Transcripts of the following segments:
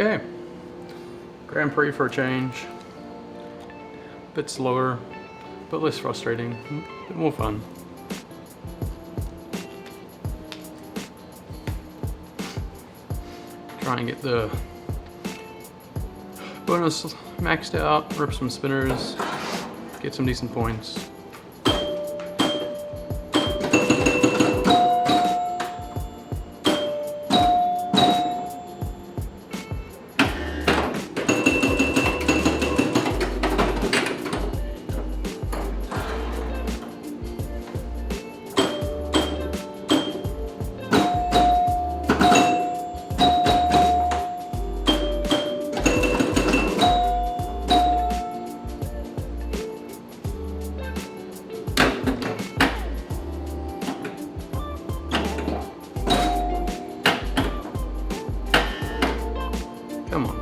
Okay, Grand Prix for a change. Bit slower, but less frustrating, bit more fun. Try and get the bonus maxed out, rip some spinners, get some decent points. Come on.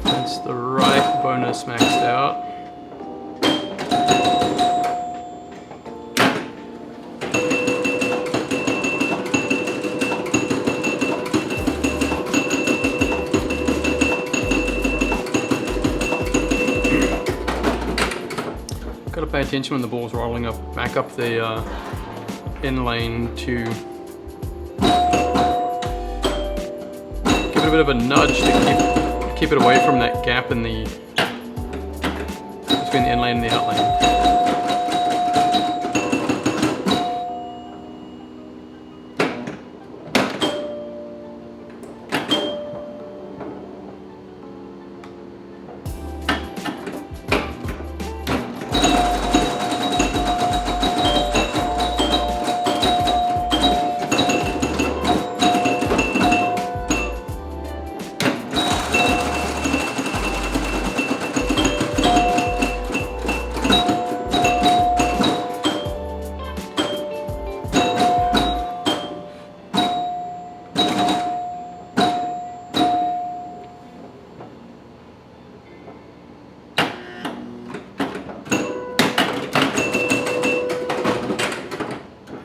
That's the right bonus maxed out. Got to pay attention when the ball's rolling back up the in lane to give it a bit of a nudge to keep it away from that gap in the between the in lane and the out lane.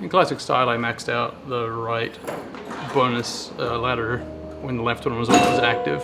In classic style, I maxed out the right bonus ladder when the left one was active.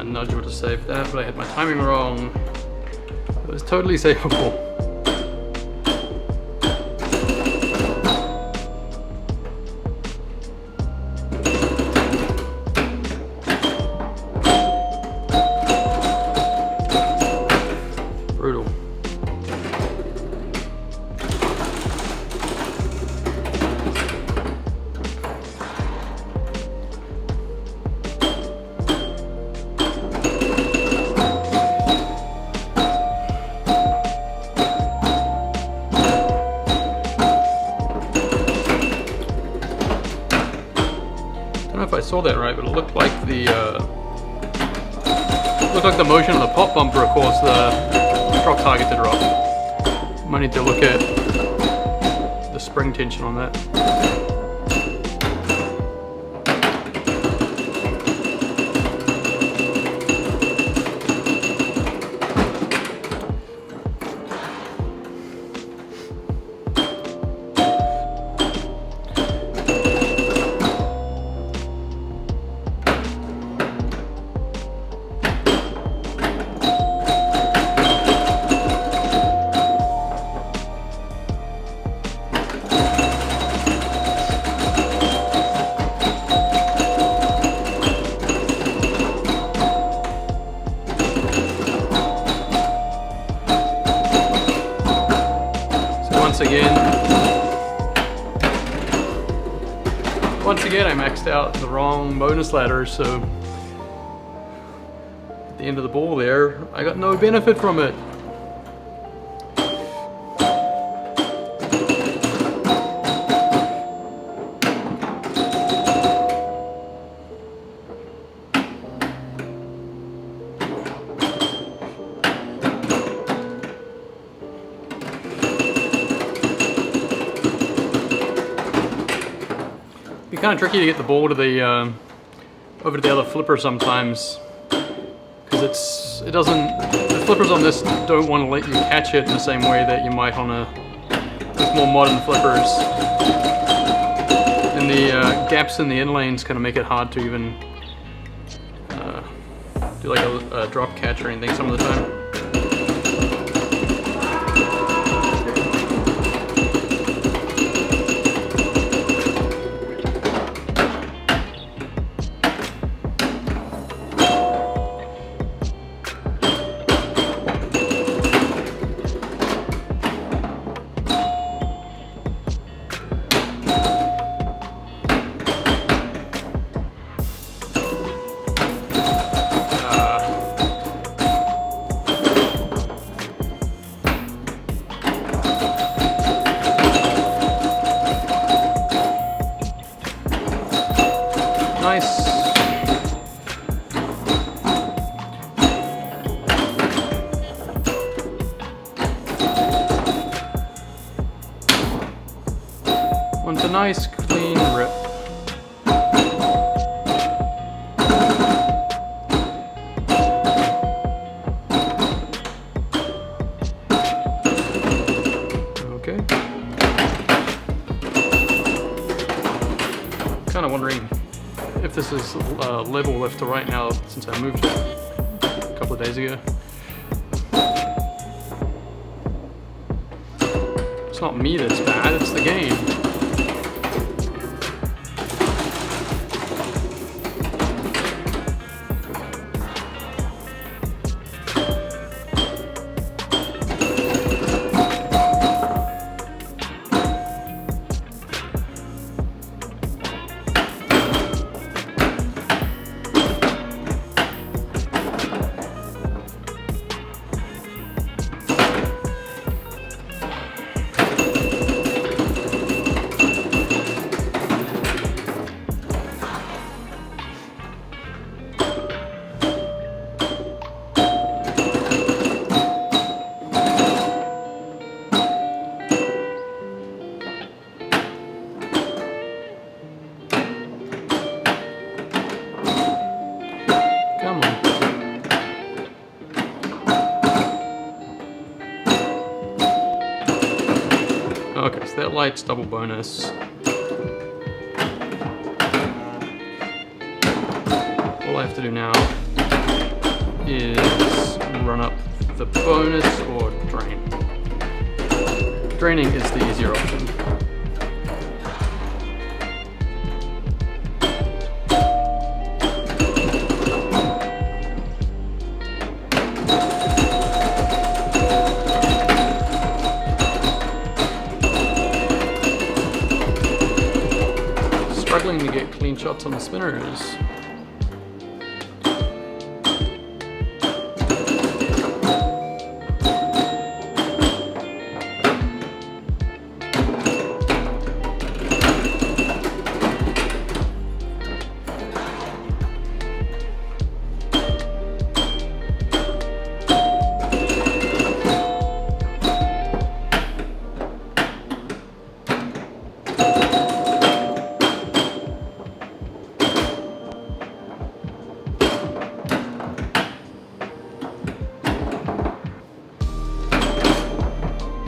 Nudge would have saved that, but I had my timing wrong. It was totally savable. Brutal. I don't know if I saw that right, but it looked like the motion of the pop bumper caused the truck target to drop. Might need to look at the spring tension on that. Once again, I maxed out the wrong bonus ladder, so at the end of the ball there, I got no benefit from it. be kind of tricky to get the ball to the over to the other flipper sometimes, because the flippers on this don't want to let you catch it in the same way that you might on with more modern flippers. And the gaps in the inlanes kind of make it hard to even do like a drop catch or anything some of the time. Nice. One's a nice clean rip. Okay. Kind of wondering if this is level left to right now since I moved it a couple of days ago. It's not me that's bad, it's the game. Okay, so that light's double bonus. All I have to do now is run up the bonus or drain. Draining is the easier option. Struggling to get clean shots on the spinners.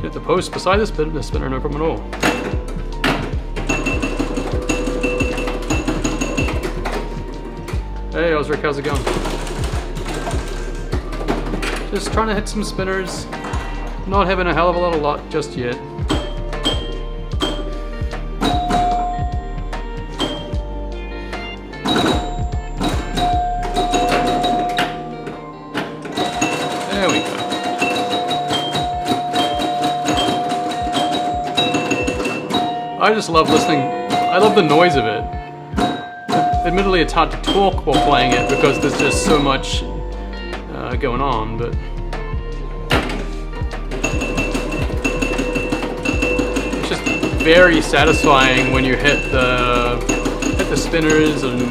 Hit the post beside the spinner, no problem at all. Hey Osric, how's it going? Just trying to hit some spinners. Not having a hell of a lot of luck just yet. There we go. I just love listening. I love the noise of it. Admittedly, it's hard to talk while playing it because there's just so much going on, but it's just very satisfying when you hit the spinners and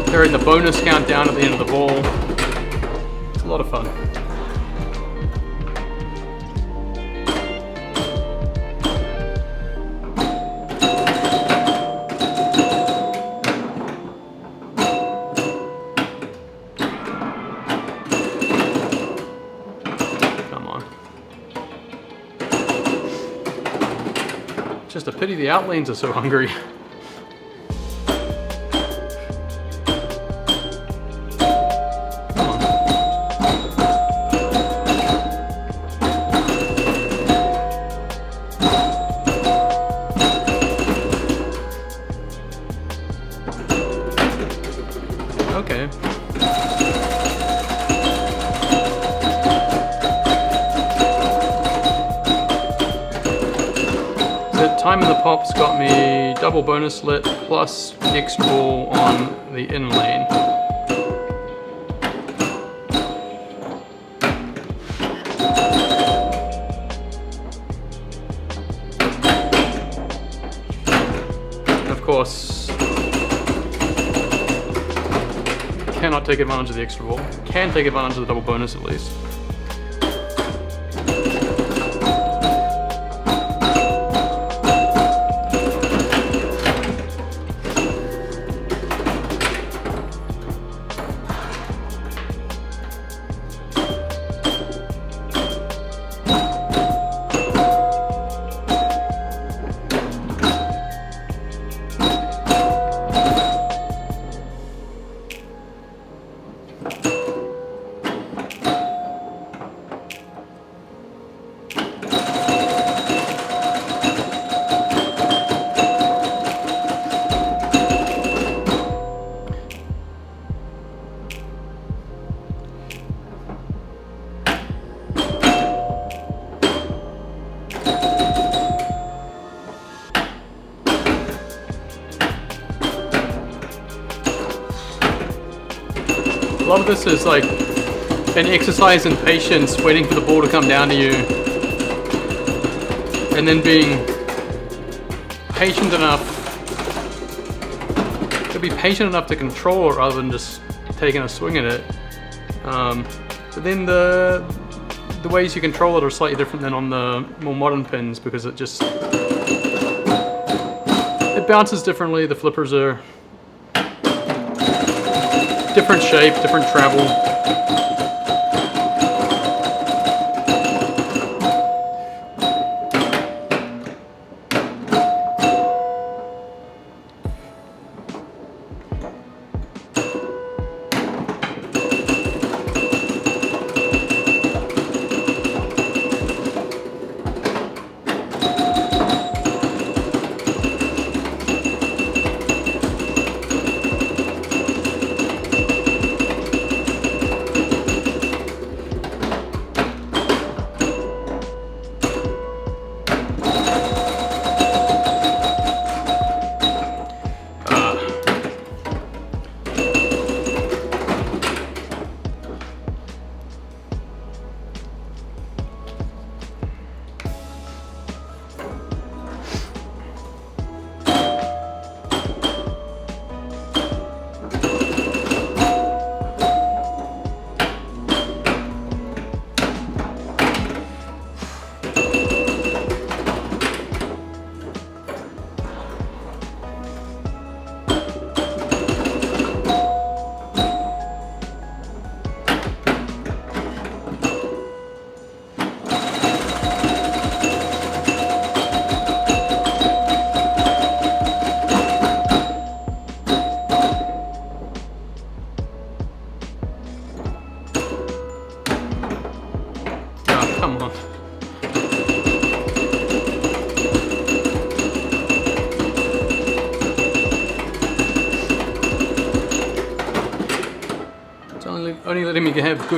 hearing the bonus countdown at the end of the ball. It's a lot of fun. Just a pity the outlanes are so hungry. Come on. Okay. The time in the pop's got me double bonus lit plus the extra ball on the in lane. Of course, cannot take advantage of the extra ball. Can take advantage of the double bonus at least. A lot of this is like an exercise in patience, waiting for the ball to come down to you, and then being patient enough to control it rather than just taking a swing at it. But then the ways you control it are slightly different than on the more modern pins, because it bounces differently. The flippers are different shape, different travel. Come on. It's only letting me have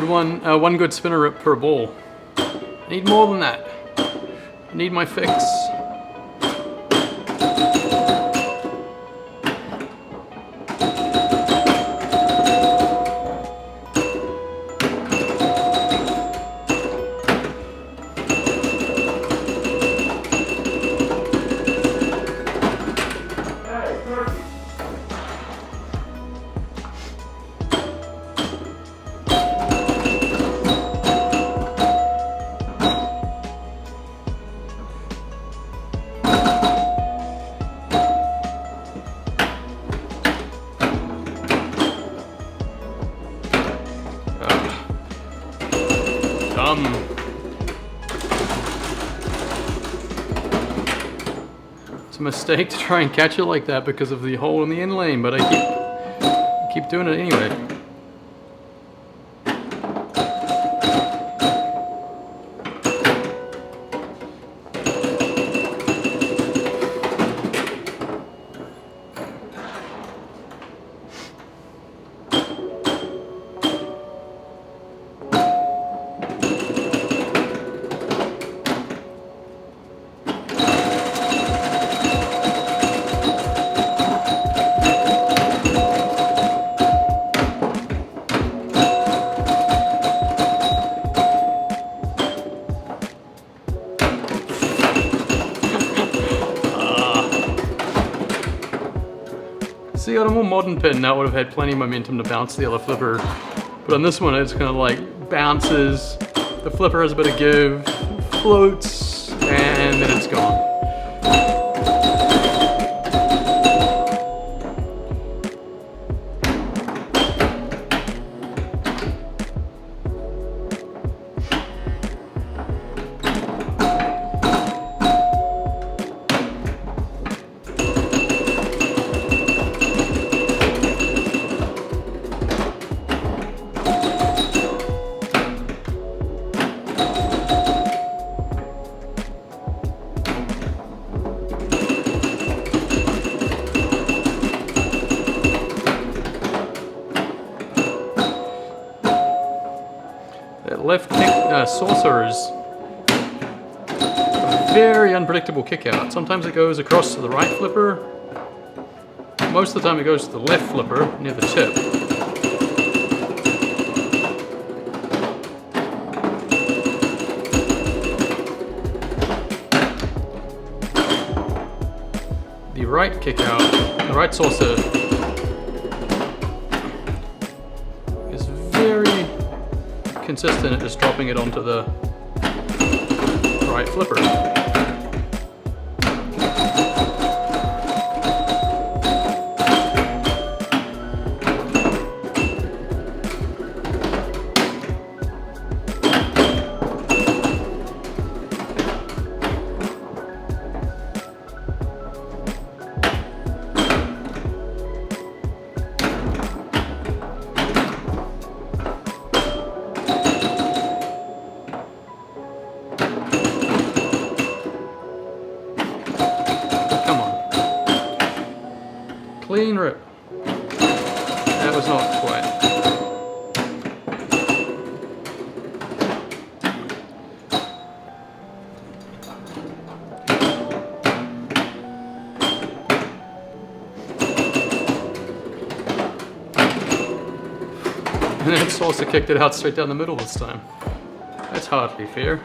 one good spinner rip per ball. I need more than that. I need my fix. It's a mistake to try and catch it like that because of the hole in the in lane, but I keep doing it anyway. See, on a more modern pin, that would have had plenty of momentum to bounce the other flipper. But on this one, it's kind of like bounces, the flipper has a bit of give, floats, and then it's gone. That left kick saucer is a very unpredictable kick out. Sometimes it goes across to the right flipper. Most of the time it goes to the left flipper near the tip. The right kick out, the right saucer is very consistent at just dropping it onto the right flipper. Clean rip. That was not quite. And it's also kicked it out straight down the middle this time. That's hardly fair.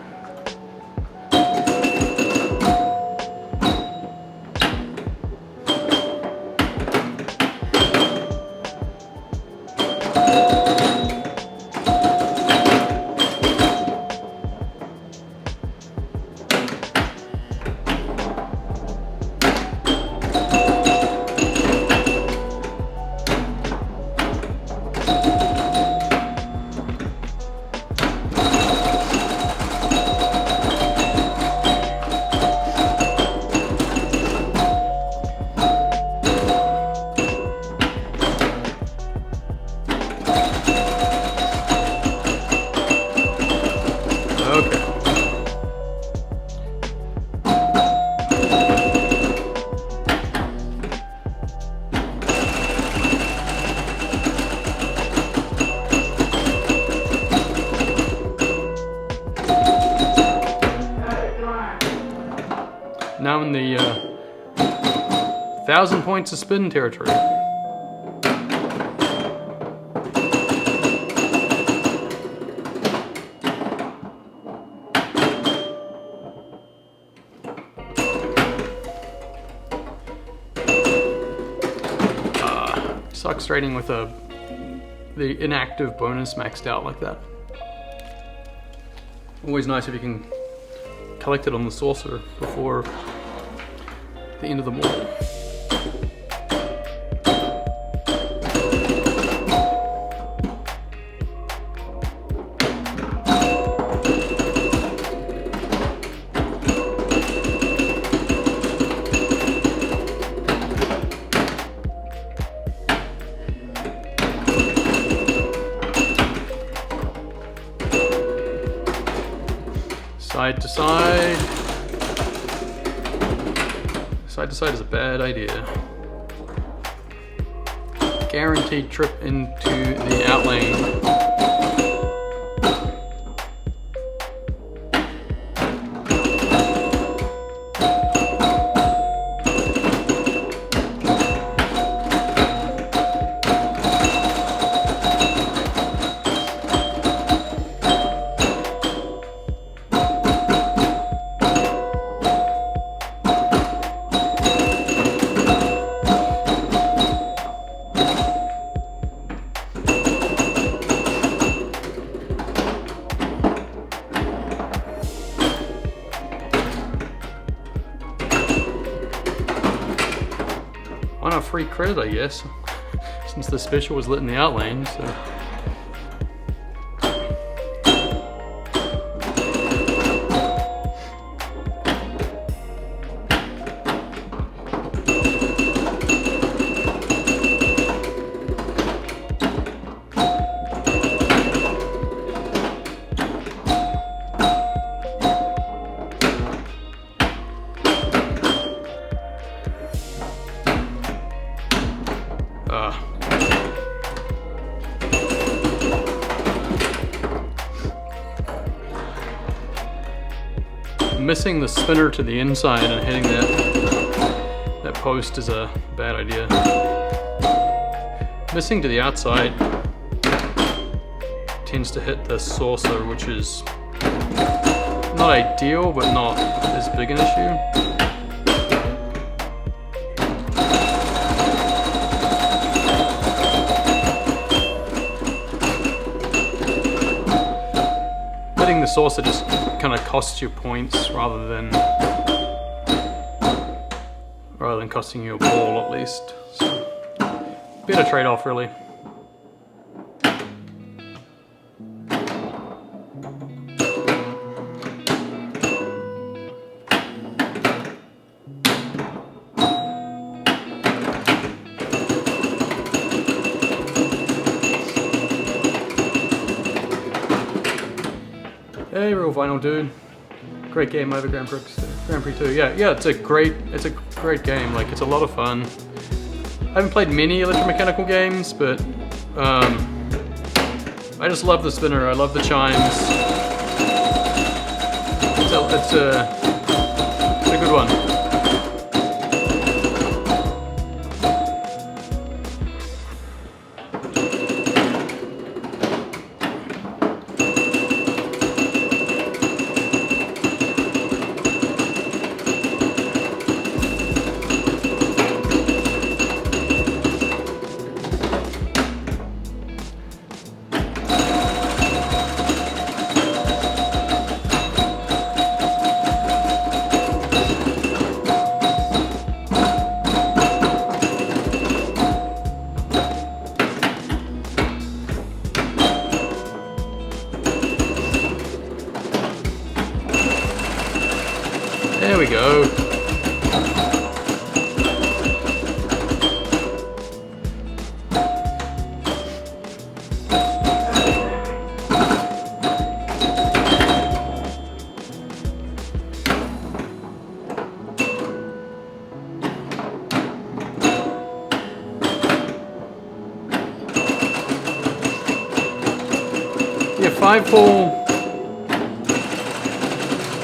Now in the 1,000 points of spin territory. Sucks trading with the inactive bonus maxed out like that. Always nice if you can collect it on the saucer before the end of the model. Side to side. Side to side is a bad idea. Guaranteed trip into the out lane. On a free credit, I guess, since the special was lit in the out lane, so. Missing the spinner to the inside and hitting that post is a bad idea. Missing to the outside tends to hit the saucer, which is not ideal, but not as big an issue. Hitting the saucer just kind of costs you points rather than costing you a ball, at least. So, bit of trade-off, really. Hey, real vinyl dude. Great game over Grand Prix 2. Yeah, it's a great game. Like, it's a lot of fun. I haven't played many electromechanical games, but I just love the spinner. I love the chimes. It's a good one. There we go. Yeah,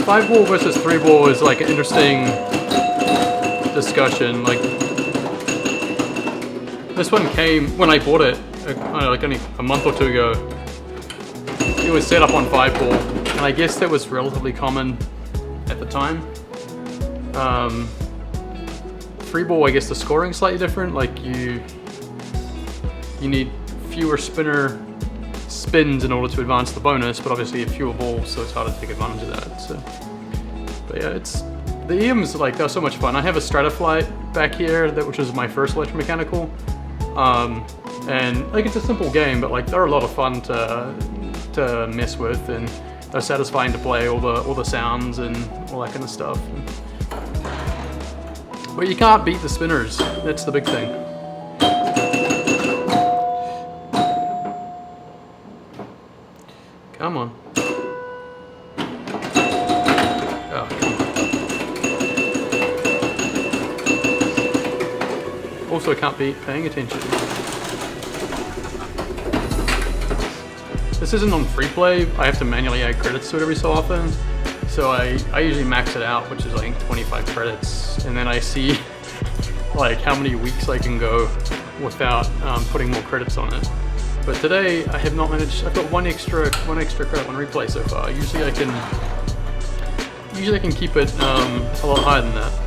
5-ball versus 3-ball is like an interesting discussion. Like, this one came when I bought it, like only a month or two ago. It was set up on 5-ball, and I guess that was relatively common at the time. 3-ball, I guess the scoring's slightly different. Like, you need fewer spins in order to advance the bonus, but obviously you have fewer balls, so it's hard to take advantage of that. So, but yeah, the EMs, like, they're so much fun. I have a Strataflight back here, which was my first electromechanical, and like, it's a simple game, but like, they're a lot of fun to mess with, and they're satisfying to play, all the sounds and all that kind of stuff. But you can't beat the spinners. That's the big thing. Come on. also can't be paying attention. This isn't on free play. I have to manually add credits to it every so often. So I usually max it out, which is I think 25 credits, and then I see like how many weeks I can go without putting more credits on it. But today I have not managed. I've got one extra credit on replay so far. Usually I can keep it a lot higher than that.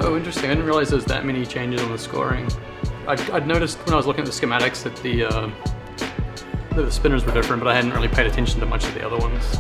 Interesting. I didn't realize there's that many changes on the scoring. I'd noticed when I was looking at the schematics that the spinners were different, but I hadn't really paid attention to much of the other ones.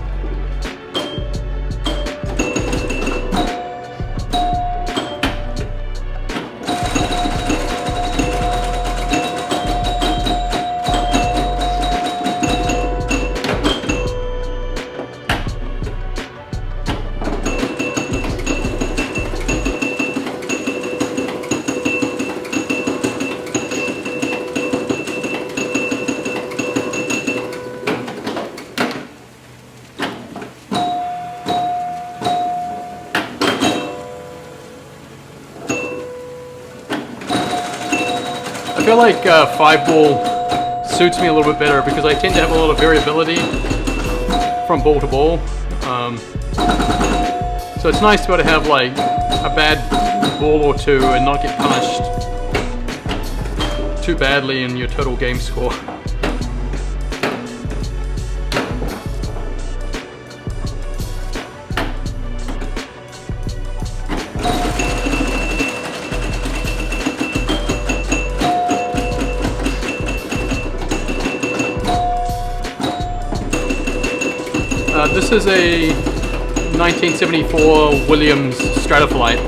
I feel like 5-ball suits me a little bit better because I tend to have a lot of variability from ball to ball. So it's nice to be able to have like a bad ball or two and not get punished too badly in your total game score. This is a 1974 Williams Stratoflight.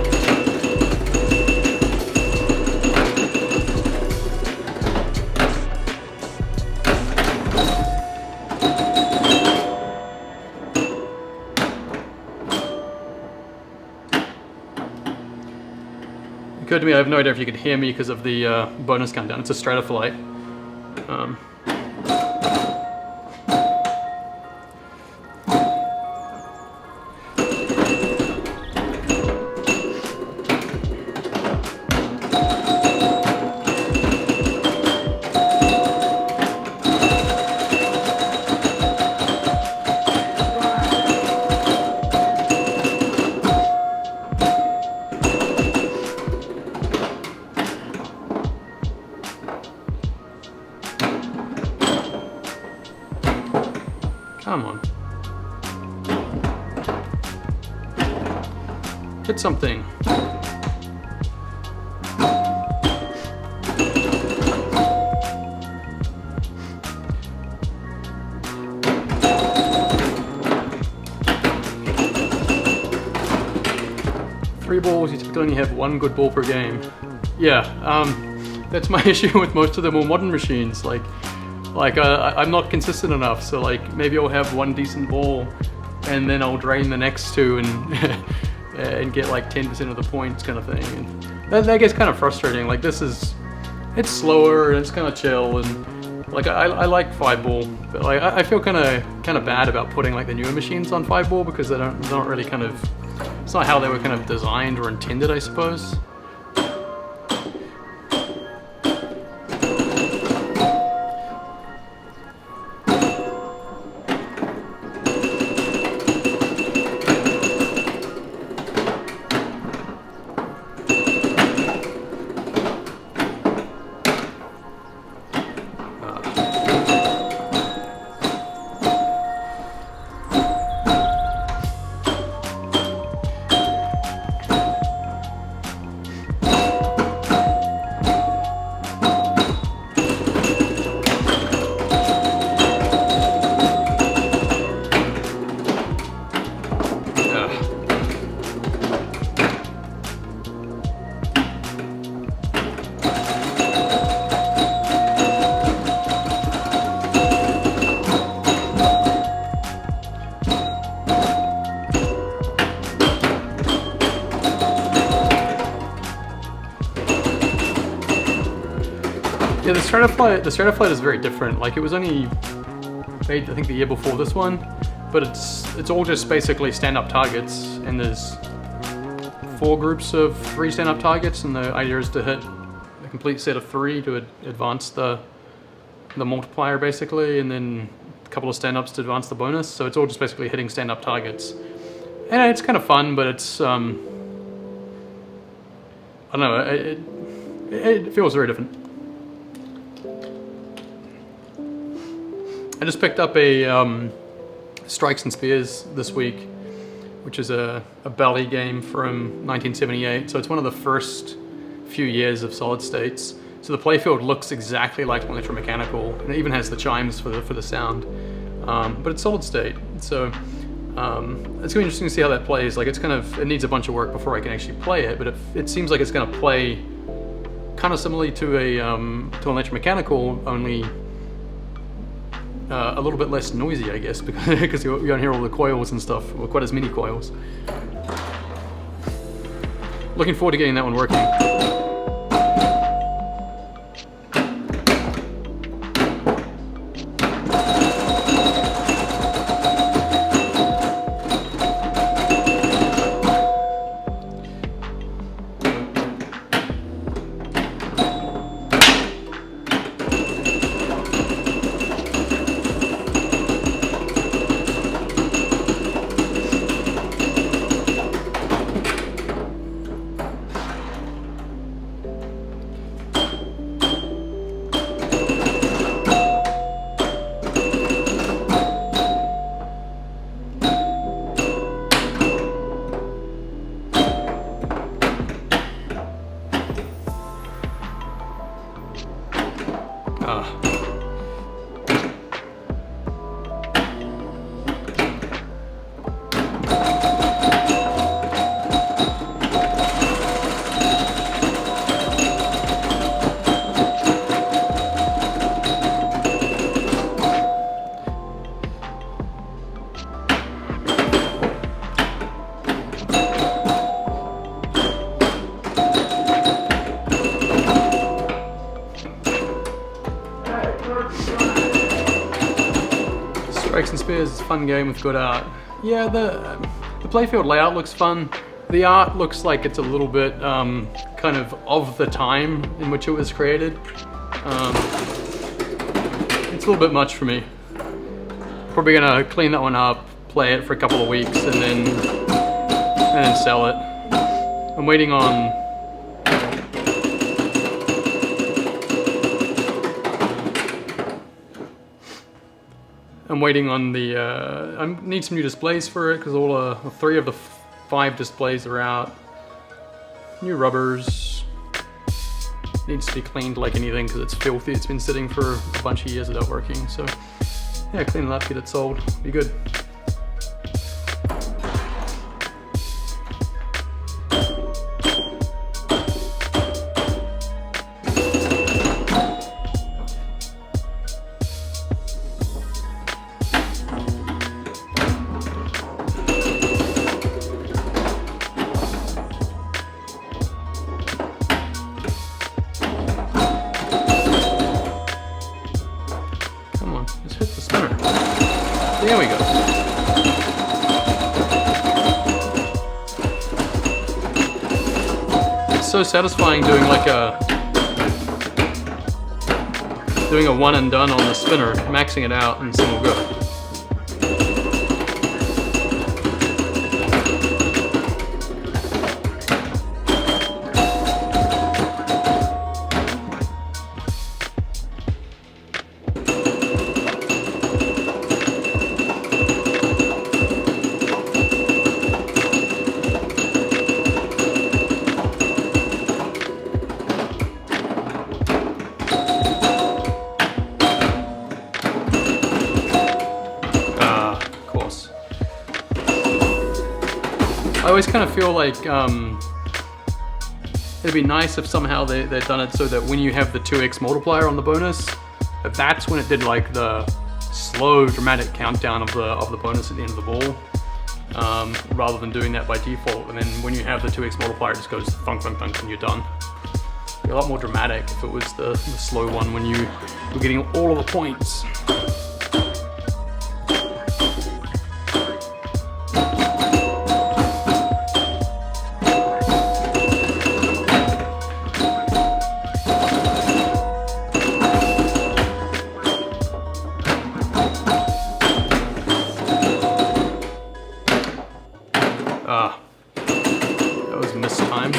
It occurred to me I have no idea if you could hear me because of the bonus countdown. It's a Stratoflight. Come on. Hit something. Three balls, you typically only have one good ball per game. Yeah, that's my issue with most of the more modern machines. I'm not consistent enough, so like maybe I'll have one decent ball and then I'll drain the next two and and get like 10% of the points kind of thing. And that gets kind of frustrating. Like it's slower and it's kind of chill, and like I like 5-ball, but like I feel kind of bad about putting like the newer machines on 5-ball because they're not really kind of, it's not how they were kind of designed or intended, I suppose. Stratoflight is very different. Like it was only made, I think, the year before this one, but it's all just basically stand-up targets, and there's 4 groups of 3 stand-up targets, and the idea is to hit a complete set of 3 to advance the multiplier basically, and then a couple of stand-ups to advance the bonus. So it's all just basically hitting stand-up targets, and it's kind of fun, but it's I don't know, it feels very different. I just picked up a Strikes and Spears this week, which is a Bally game from 1978. So it's one of the first few years of solid states. So the playfield looks exactly like electromechanical, and it even has the chimes for the sound. But it's solid state, so it's gonna be interesting to see how that plays. Like it needs a bunch of work before I can actually play it, but it seems like it's gonna play kind of similarly to an electromechanical, only a little bit less noisy, I guess, because you don't hear all the coils and stuff, or quite as many coils. Looking forward to getting that one working. Strikes and Spears is a fun game with good art. Yeah, the playfield layout looks fun. The art looks like it's a little bit kind of the time in which it was created. It's a little bit much for me. Probably gonna clean that one up, play it for a couple of weeks, and then sell it. I'm waiting on the, I need some new displays for it, because all 3 of the 5 displays are out. New rubbers. Needs to be cleaned like anything, because it's filthy. It's been sitting for a bunch of years without working, so yeah, clean it up, get it sold, be good. Just hit the spinner. There we go. It's so satisfying doing doing a one and done on the spinner, maxing it out in single go. I always kind of feel like it'd be nice if somehow they'd done it so that when you have the 2x multiplier on the bonus, that's when it did like the slow dramatic countdown of the bonus at the end of the ball, rather than doing that by default. And then when you have the 2x multiplier, it just goes thunk thunk thunk and you're done. be a lot more dramatic if it was the slow one when you were getting all of the points. That was mistimed.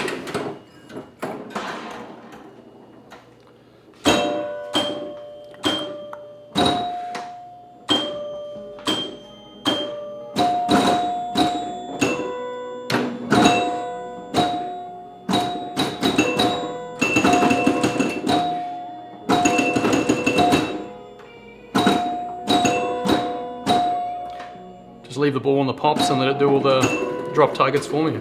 Just leave the ball on the pops and let it do all the drop targets for me.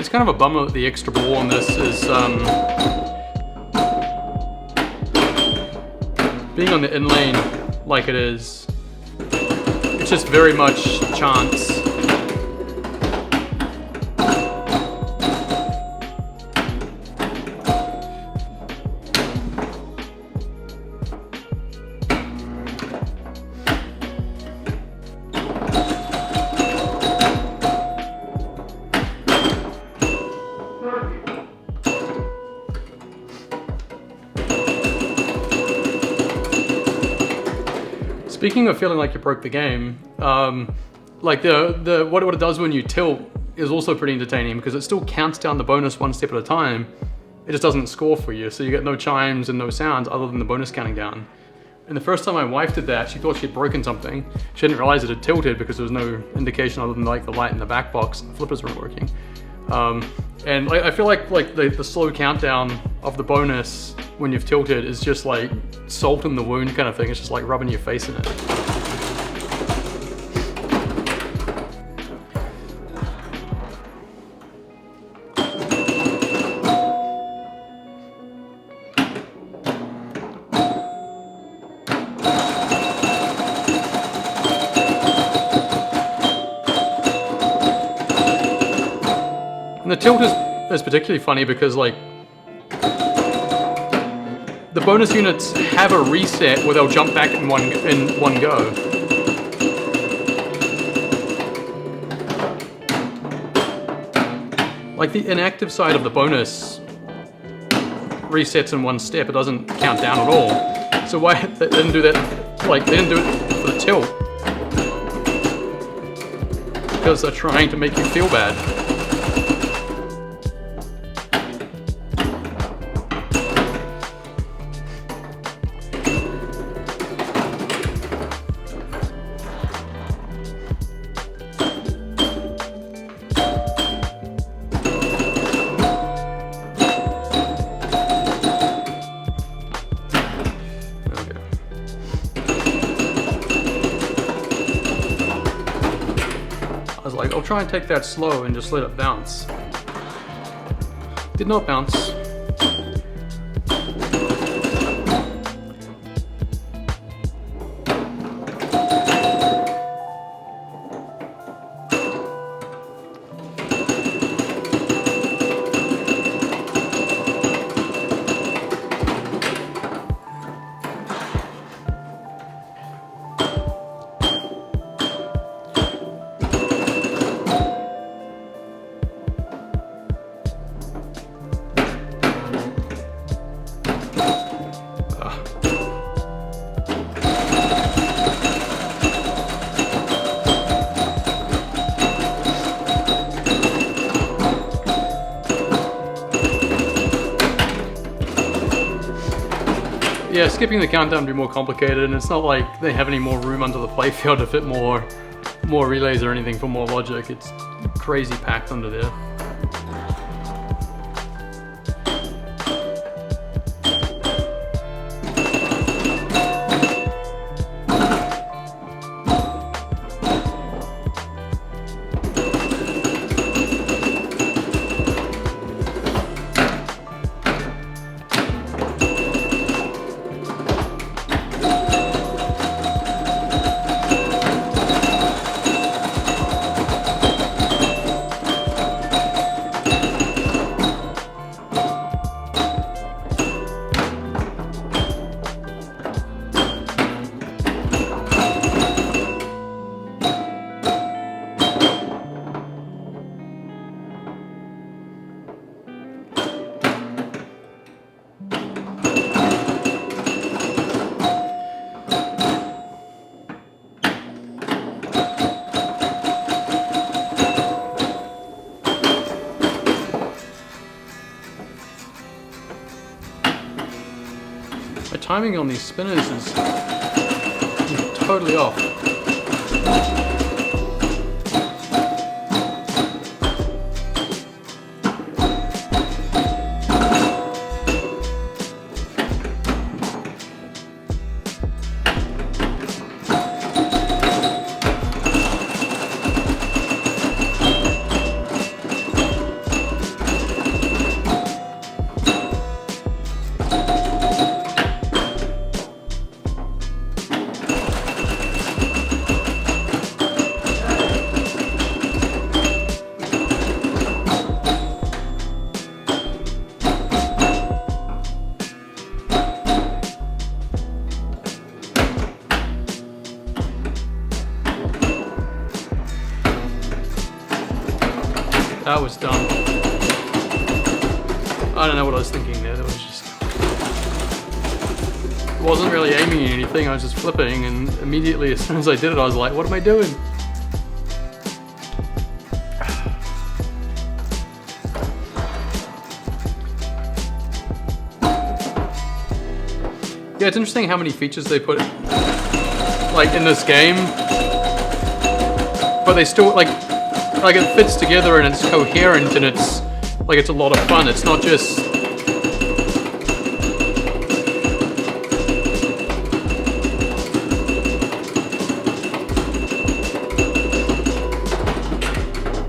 It's kind of a bummer that the extra ball on this is being on the in lane like it is. It's just very much chance. Speaking of feeling like you broke the game, like what it does when you tilt is also pretty entertaining because it still counts down the bonus one step at a time. It just doesn't score for you, so you get no chimes and no sounds other than the bonus counting down. And the first time my wife did that, she thought she had broken something. She didn't realize it had tilted because there was no indication other than like the light in the back box and the flippers weren't working. And I feel like the slow countdown of the bonus when you've tilted is just like salt in the wound kind of thing. It's just like rubbing your face in it. And the tilt is particularly funny because like the bonus units have a reset where they'll jump back in one go. Like the inactive side of the bonus resets in one step, it doesn't count down at all. So why they didn't do that? Like they didn't do it for the tilt because they're trying to make you feel bad. I was like, I'll try and take that slow and just let it bounce. Did not bounce. skipping the countdown would be more complicated, and it's not like they have any more room under the playfield to fit more relays or anything for more logic. It's crazy packed under there. My timing on these spinners is totally off. That was dumb. I don't know what I was thinking there. That was just... It wasn't really aiming at anything, I was just flipping, and immediately as soon as I did it I was like, what am I doing? Yeah, it's interesting how many features they put like in this game, but they still like it fits together and it's coherent and it's like it's a lot of fun. It's not just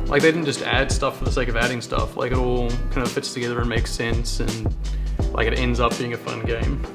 like they didn't just add stuff for the sake of adding stuff. Like it all kind of fits together and makes sense, and like it ends up being a fun game.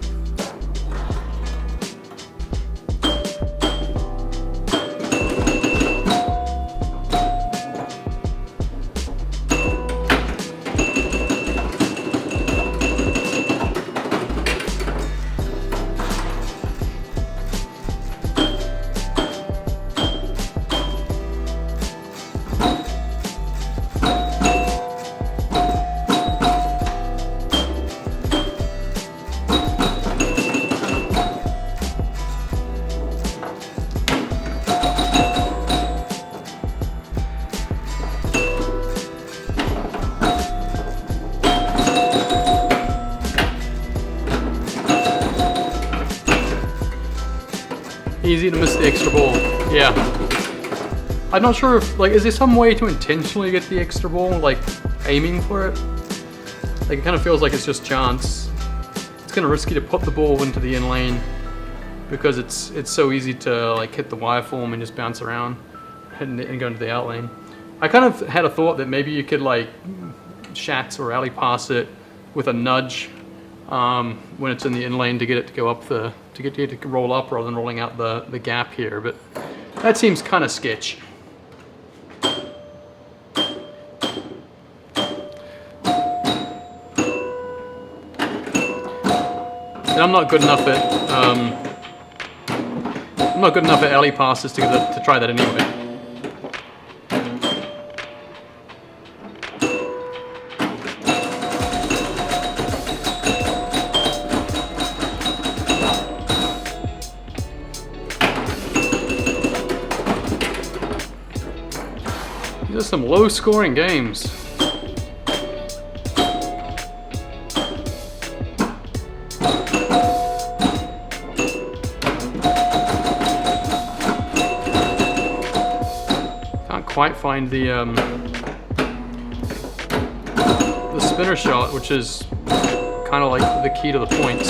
Easy to miss the extra ball. Yeah. I'm not sure if, like, is there some way to intentionally get the extra ball, like, aiming for it? Like, it kind of feels like it's just chance. It's kind of risky to put the ball into the in lane because it's so easy to, like, hit the wireform and just bounce around and go into the out lane. I kind of had a thought that maybe you could, like, shats or alley pass it with a nudge when it's in the in lane to get it to go up to get it to roll up rather than rolling out the gap here, but that seems kind of sketch. And I'm not good enough at alley passes to try that anyway. These are some low-scoring games. quite find the spinner shot, which is kind of like the key to the points.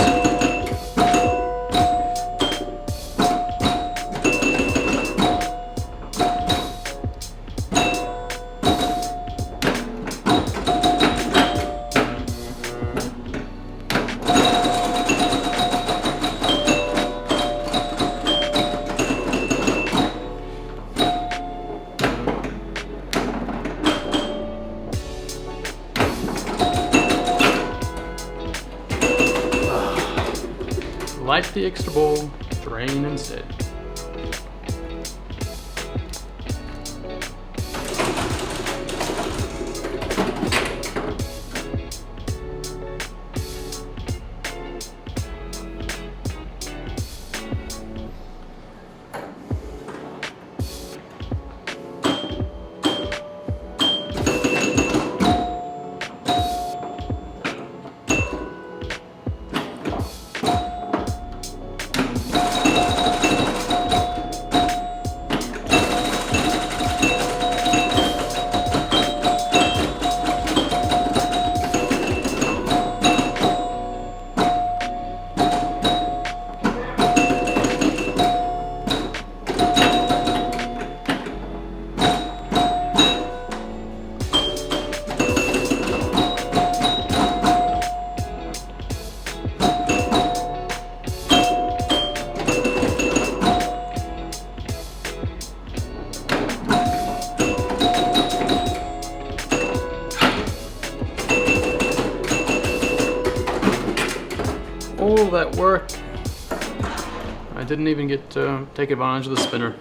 Light the extra ball, drain instead. All that work, I didn't even get to take advantage of the spinner.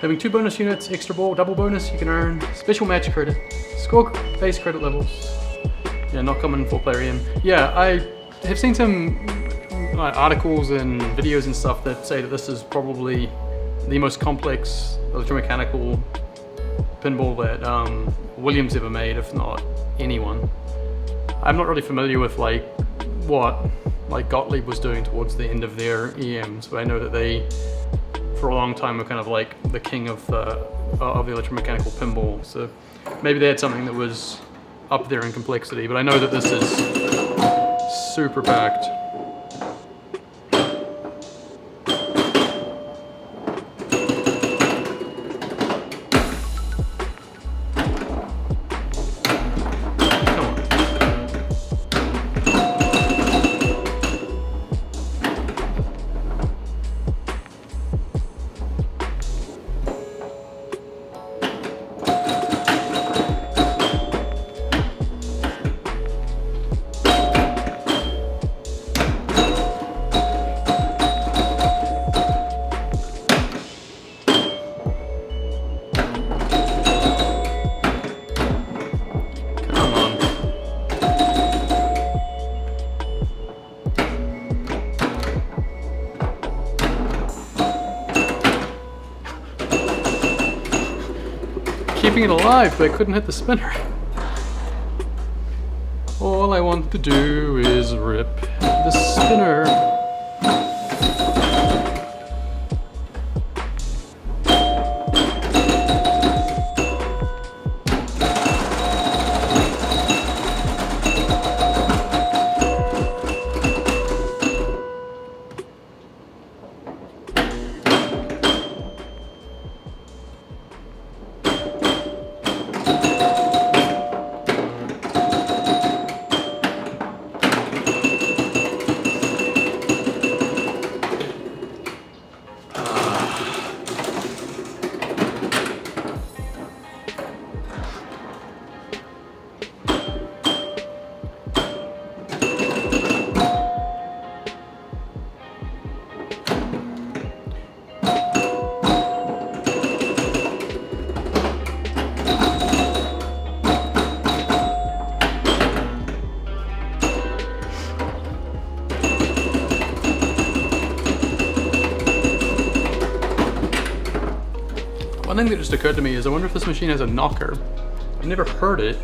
Having 2 bonus units, extra ball, double bonus, you can earn special match credit, score base credit levels. Yeah, not common for player EM. Yeah, I have seen some articles and videos and stuff that say that this is probably the most complex electromechanical pinball that Williams ever made, if not anyone. I'm not really familiar with like what Gottlieb was doing towards the end of their EMs, but I know that they, for a long time, were kind of like the king of the electromechanical pinball. So maybe they had something that was up there in complexity, but I know that this is super packed. Keeping it alive, but I couldn't hit the spinner. All I want to do is rip the spinner. One thing that just occurred to me is I wonder if this machine has a knocker. I've never heard it,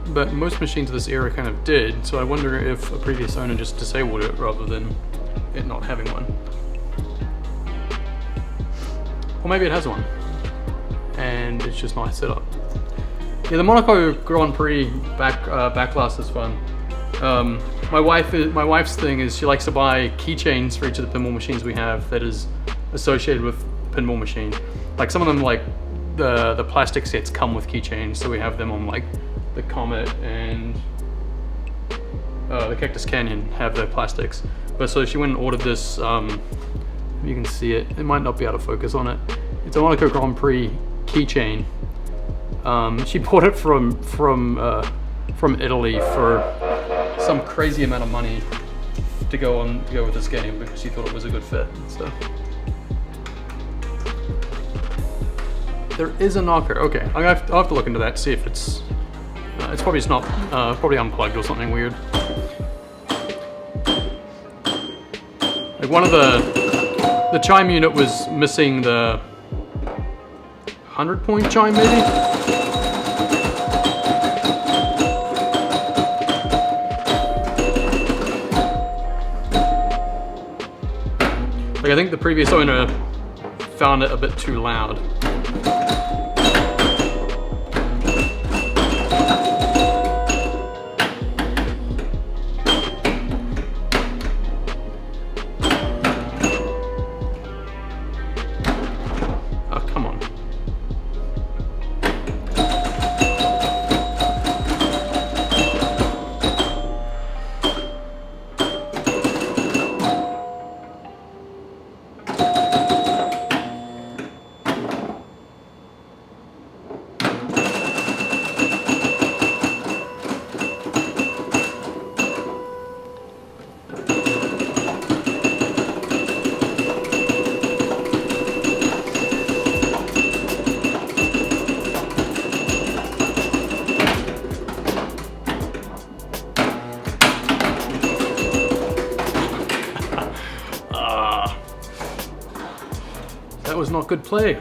but most machines of this era kind of did, so I wonder if a previous owner just disabled it rather than it not having one. Or maybe it has one, and it's just not set up. Yeah, the Monaco Grand Prix backlash is fun. My wife's thing is she likes to buy keychains for each of the pinball machines we have that is associated with pinball machine. Like some of them, like the plastic sets come with keychains, so we have them on like the Comet and the Cactus Canyon have the plastics. But so she went and ordered this. You can see it. It might not be able to focus on it. It's a Monaco Grand Prix keychain. She bought it from Italy for some crazy amount of money to go with this game because she thought it was a good fit and stuff. There is a knocker. Okay, I'll have to look into that, see if it's probably just not probably unplugged or something weird. Like one of the chime unit was missing the 100-point chime, maybe. Like I think the previous owner found it a bit too loud. That was not good play.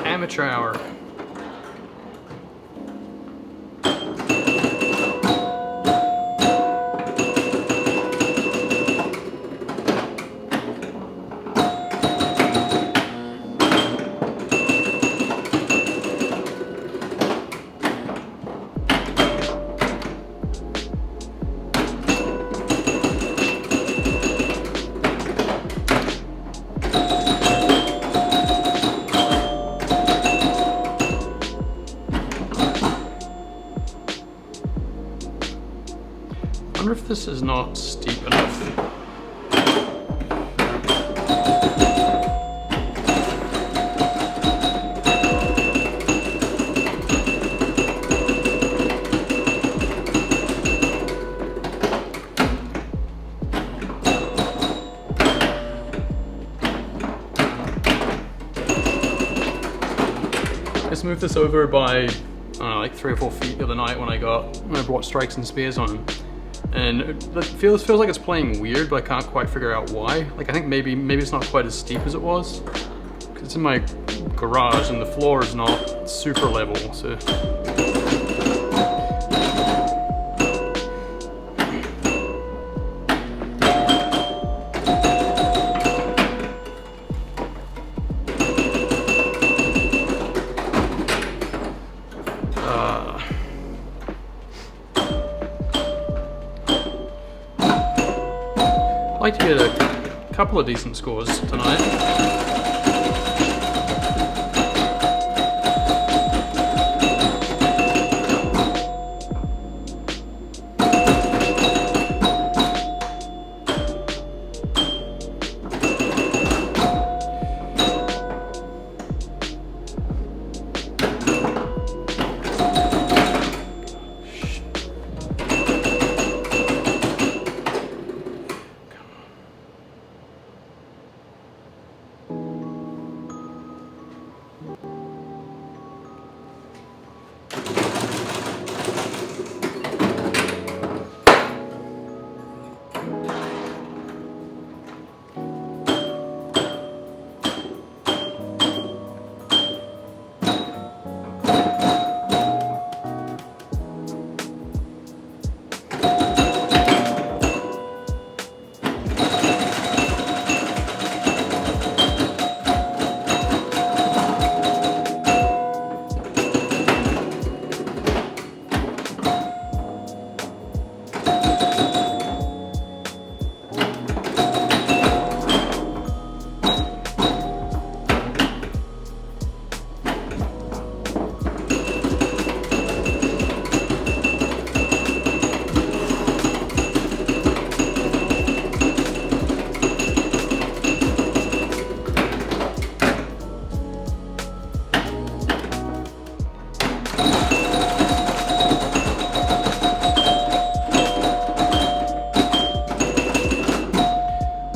Amateur hour. wonder if this is not steep enough. Let's move this over by, I don't know, like 3 or 4 feet the other night when I brought Strikes and Spears on. And it feels like it's playing weird, but I can't quite figure out why. Like, I think maybe it's not quite as steep as it was. Because it's in my garage and the floor is not super level, so. I'd like to get a couple of decent scores tonight.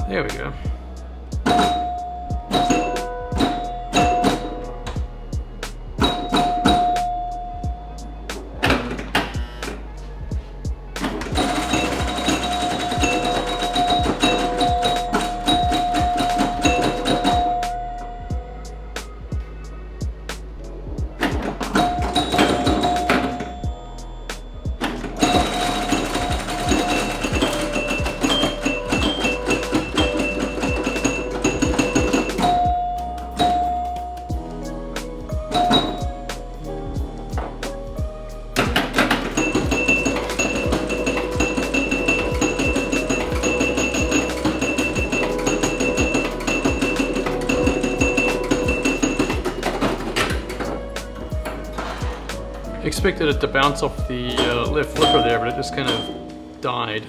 There we go. Expected it to bounce off the left flipper there, but it just kind of died.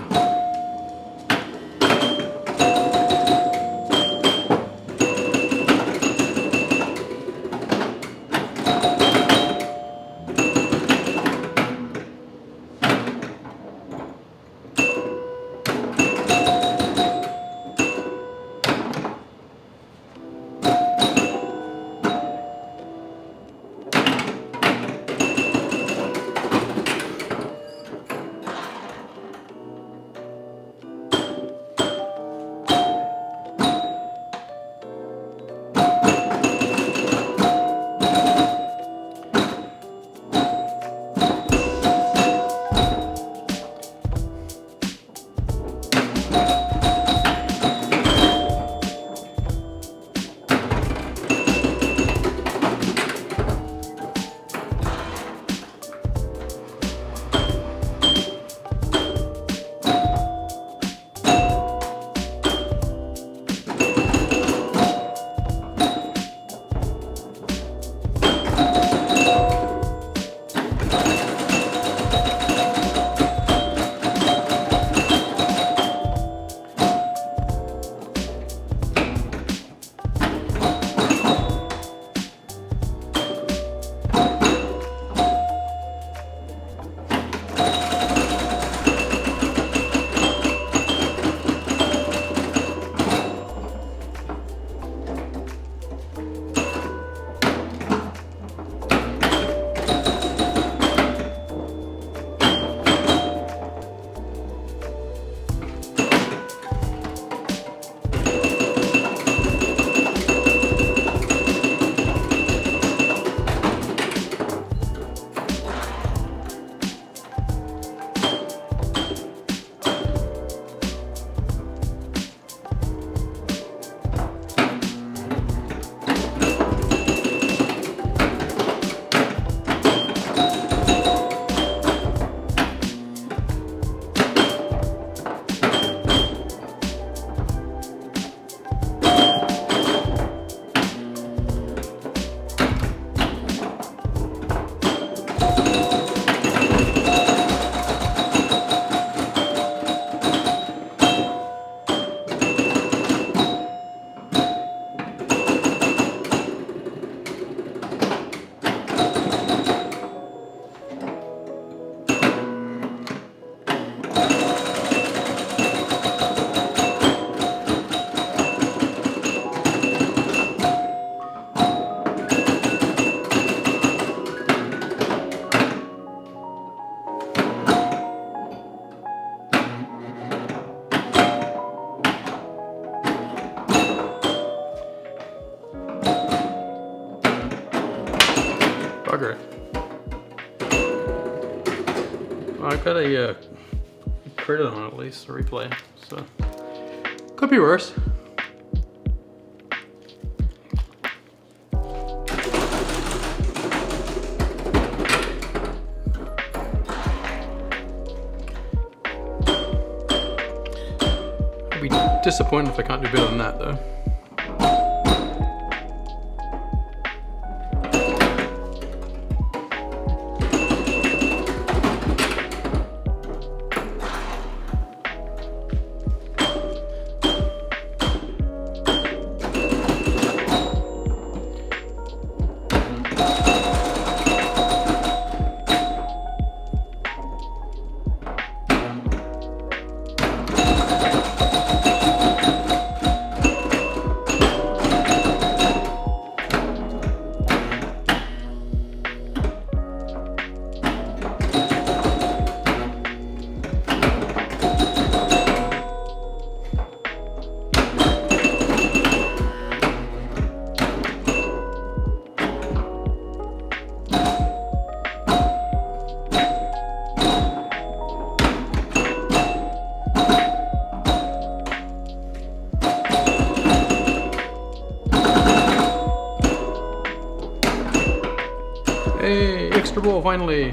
got a credit on it, at least, a replay, so could be worse. I'd be disappointed if I can't do better than that, though. Hey, extra ball finally!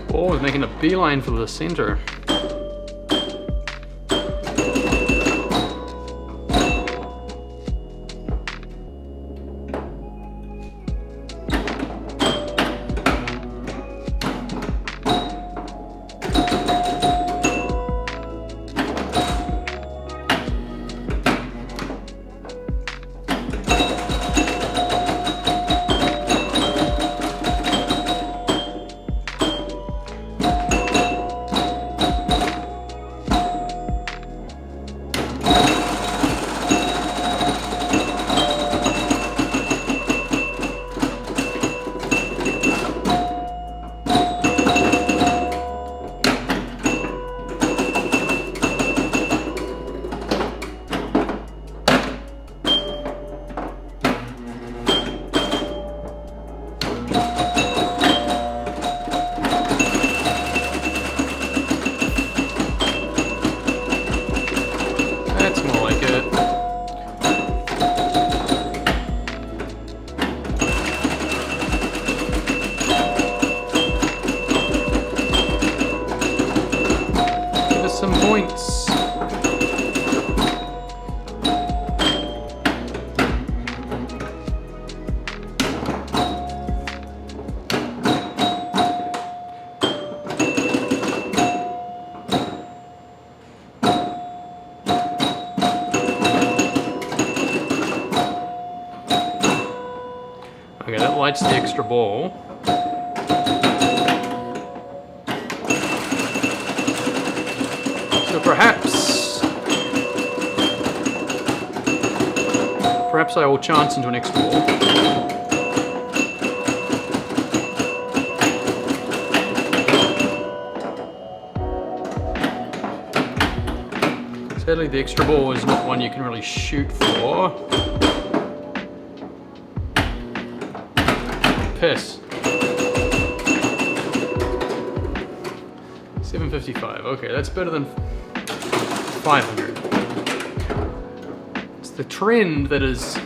Ball is making a beeline for the center. Some points. Okay, that lights the extra ball. So perhaps I will chance into an extra ball. Sadly, the extra ball is not one you can really shoot for. Piss. 755. Okay, that's better than 500. It's the trend that is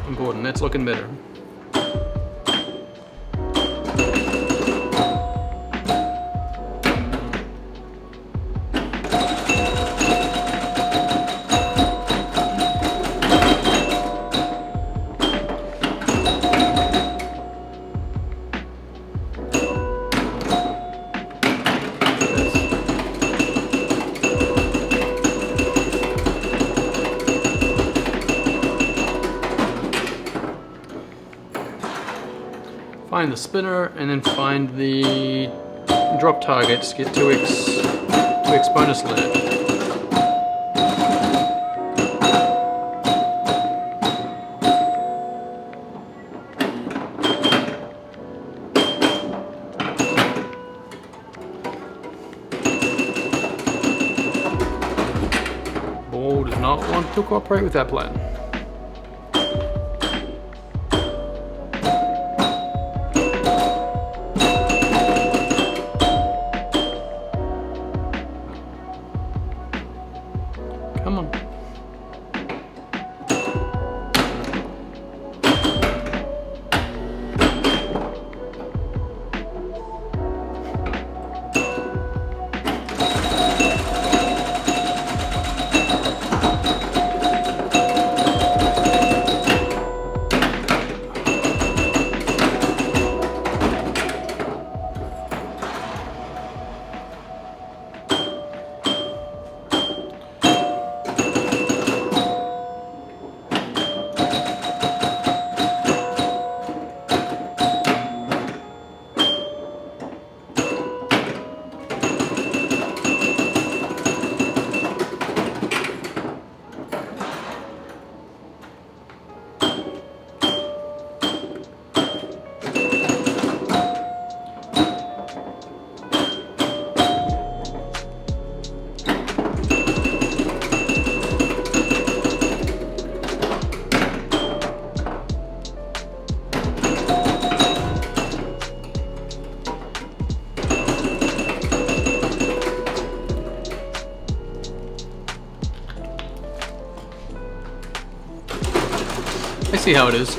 important. That's looking better. Find the spinner and then find the drop targets. Get 2x bonus lead. Ball does not want to cooperate with that plan. Come on. I see how it is.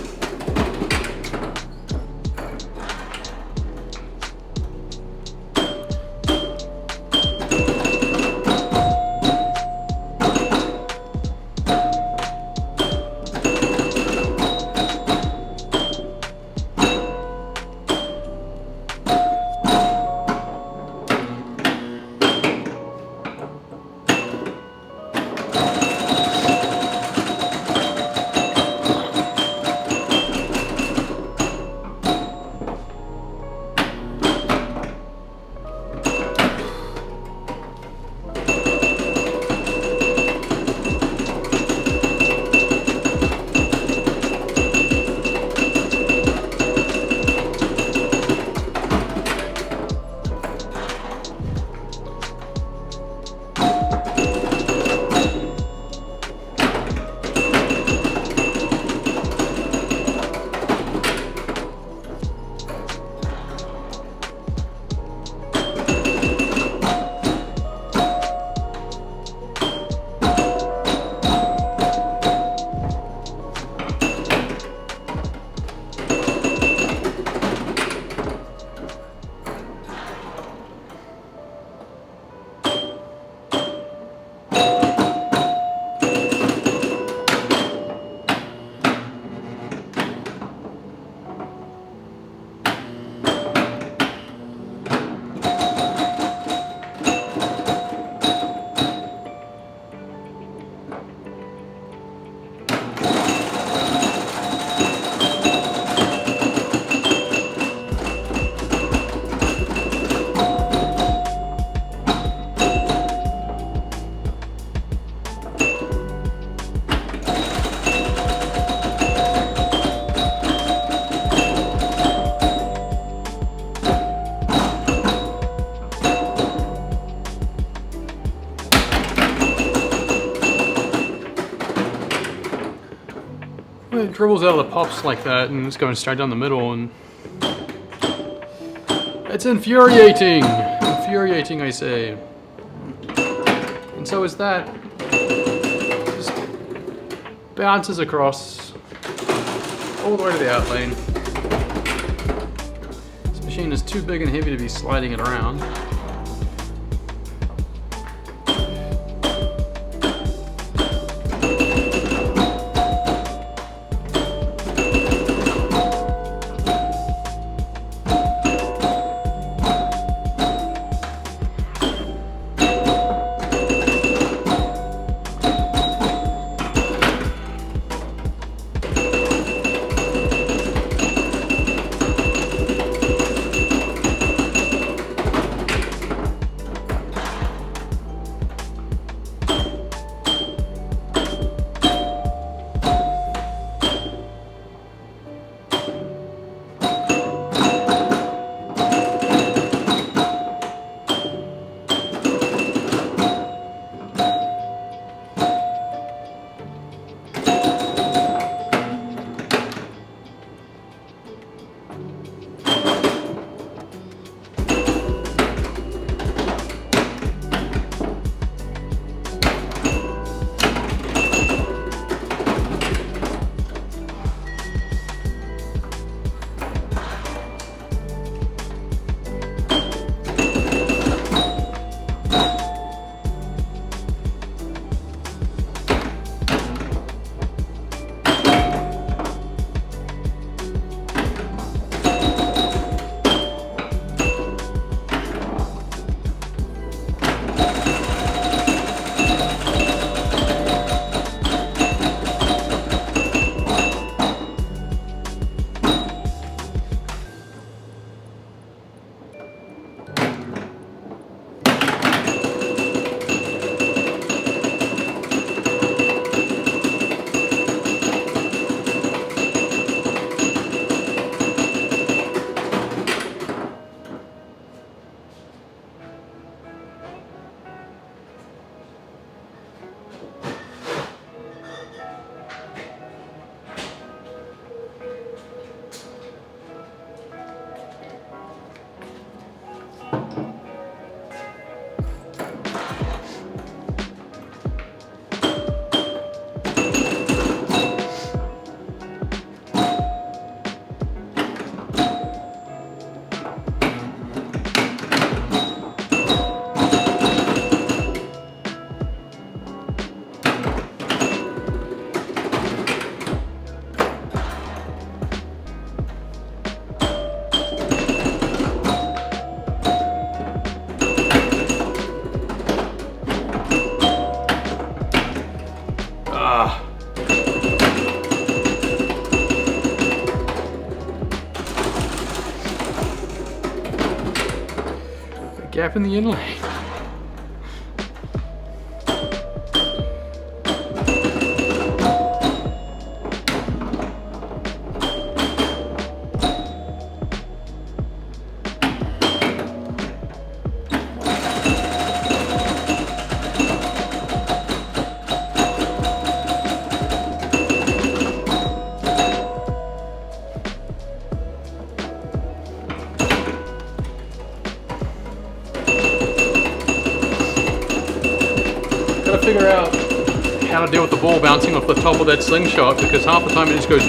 dribbles out of the pops like that and it's going straight down the middle, and it's infuriating! Infuriating, I say. And so is that. Just bounces across all the way to the out lane. This machine is too big and heavy to be sliding it around. Gap in the inlay. Figure out how to deal with the ball bouncing off the top of that slingshot, because half the time it just goes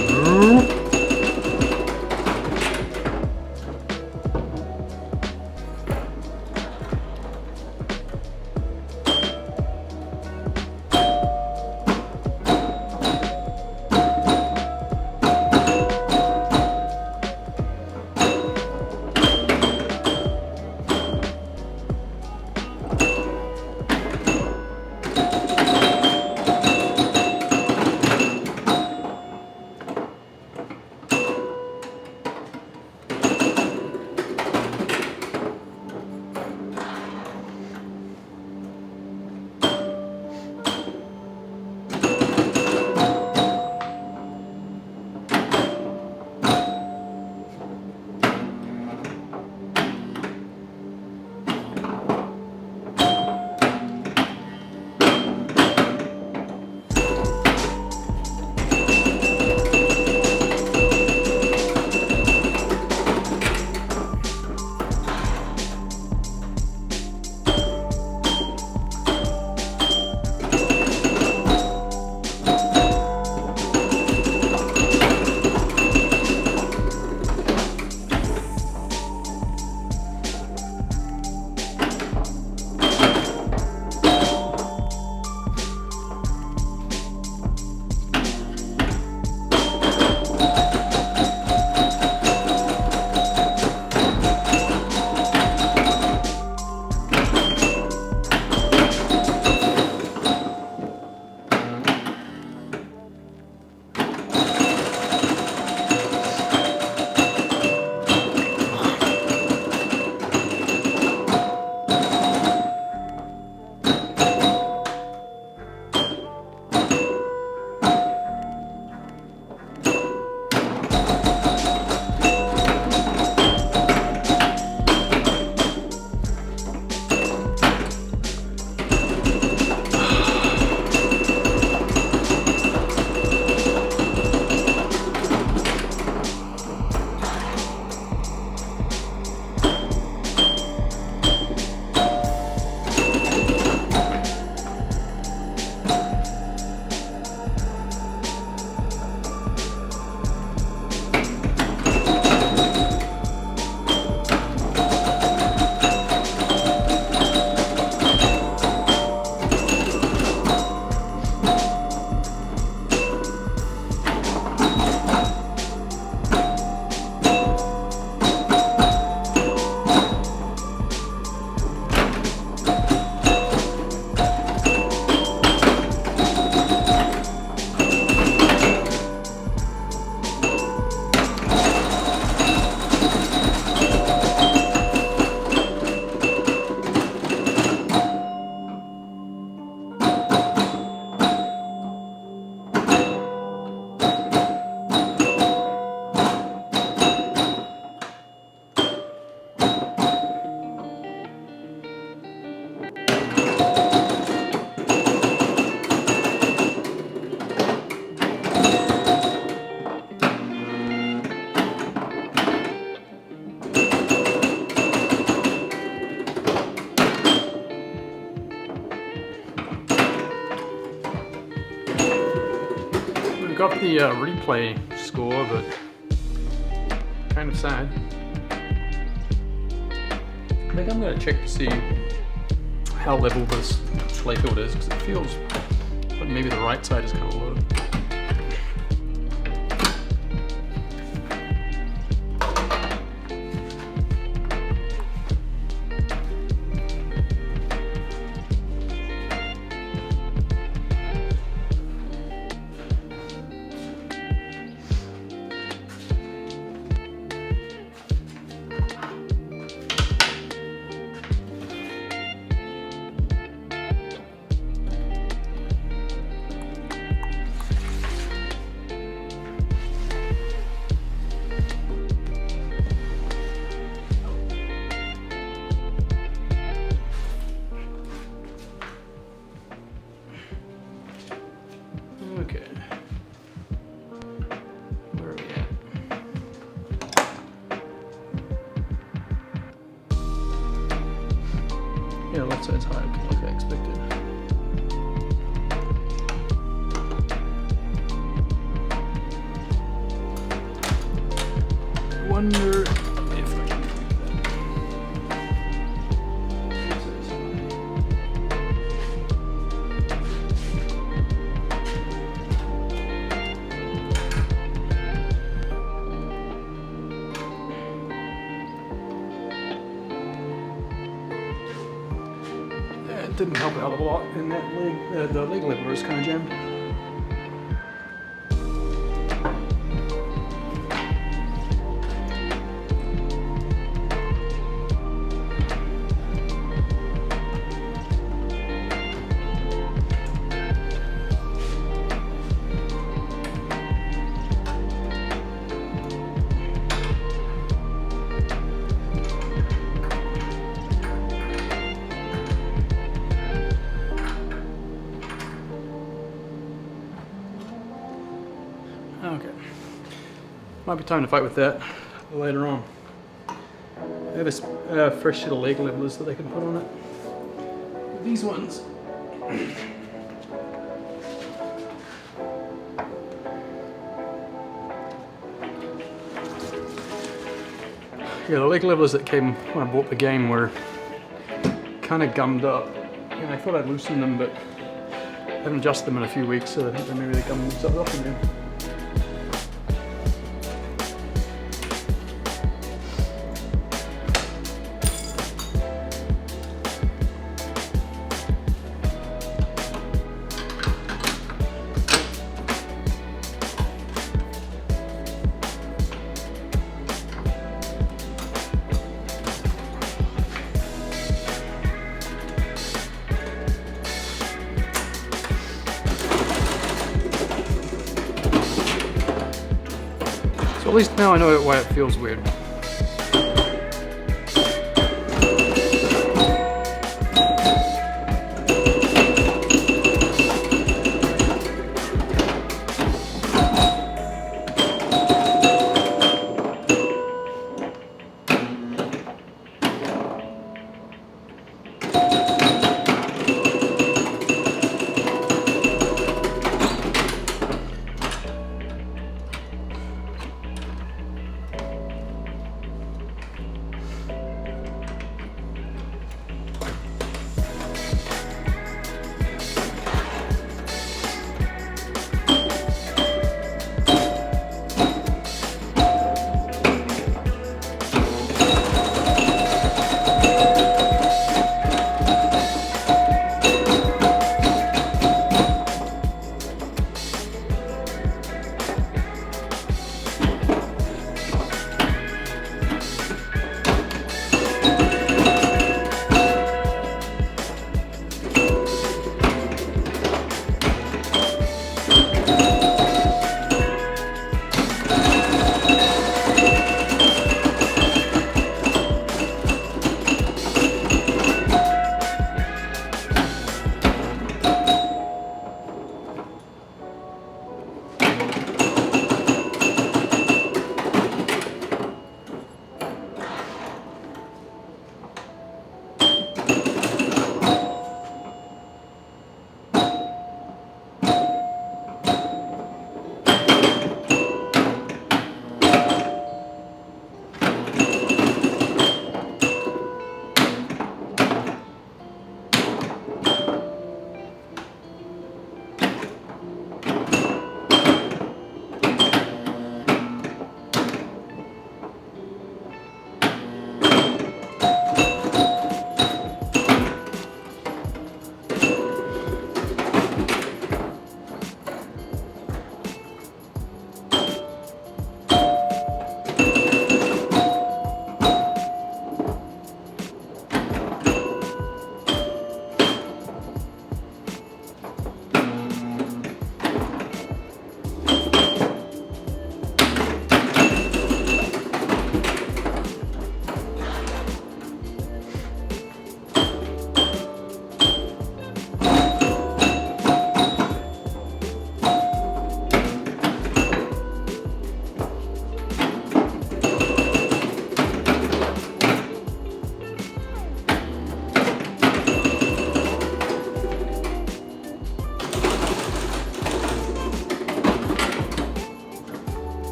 got the replay score, but kind of sad. I think I'm going to check to see how level this playfield is, because it feels like maybe the right side is kind of low. Okay. Where are we at? Yeah, left side's high, like I expected. I wonder if I can tweak that. It didn't help out a lot in that leg. The leg leveler is kind of jammed. Okay. Might be time to fight with that later on. I have a fresh set of leg levelers that I can put on it. These ones. Yeah, the leg levelers that came when I bought the game were kind of gummed up. And I thought I'd loosen them, but I haven't adjusted them in a few weeks, so I think maybe they gum themselves up again. So at least now I know why it feels weird.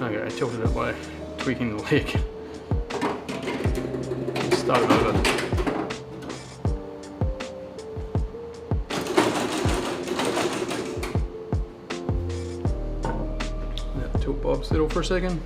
Okay, I tilted it by tweaking the leg. Start it over. Let the tilt bob settle for a second.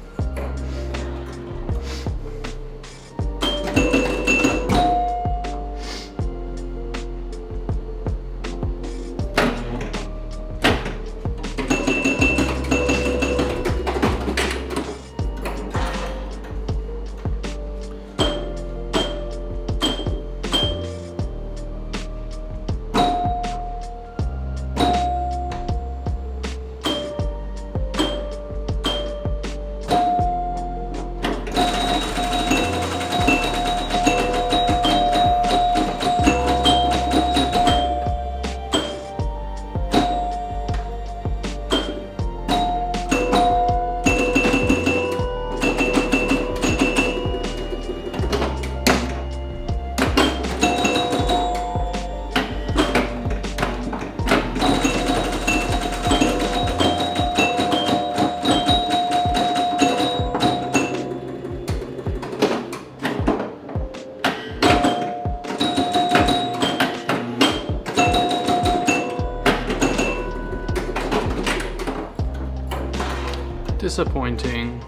Disappointing.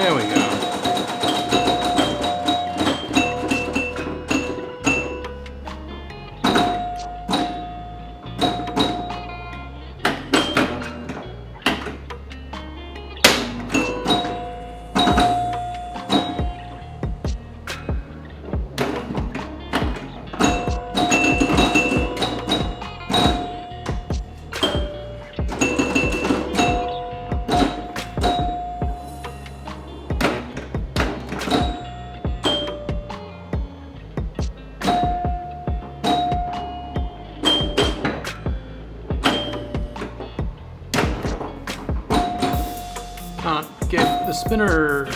There we go. Can't get the spinner.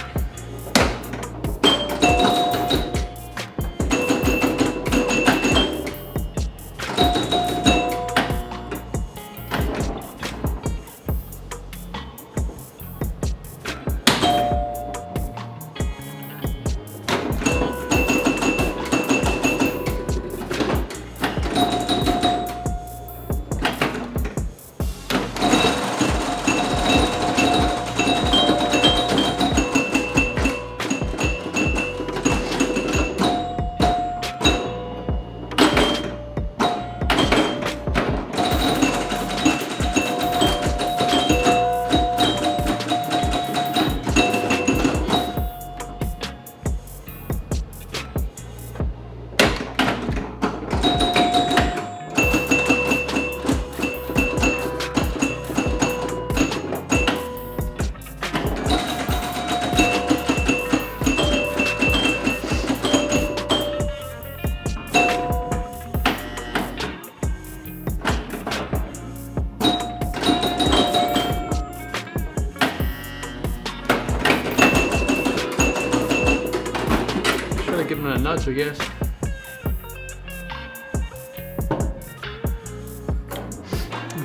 Give him a nudge, I guess.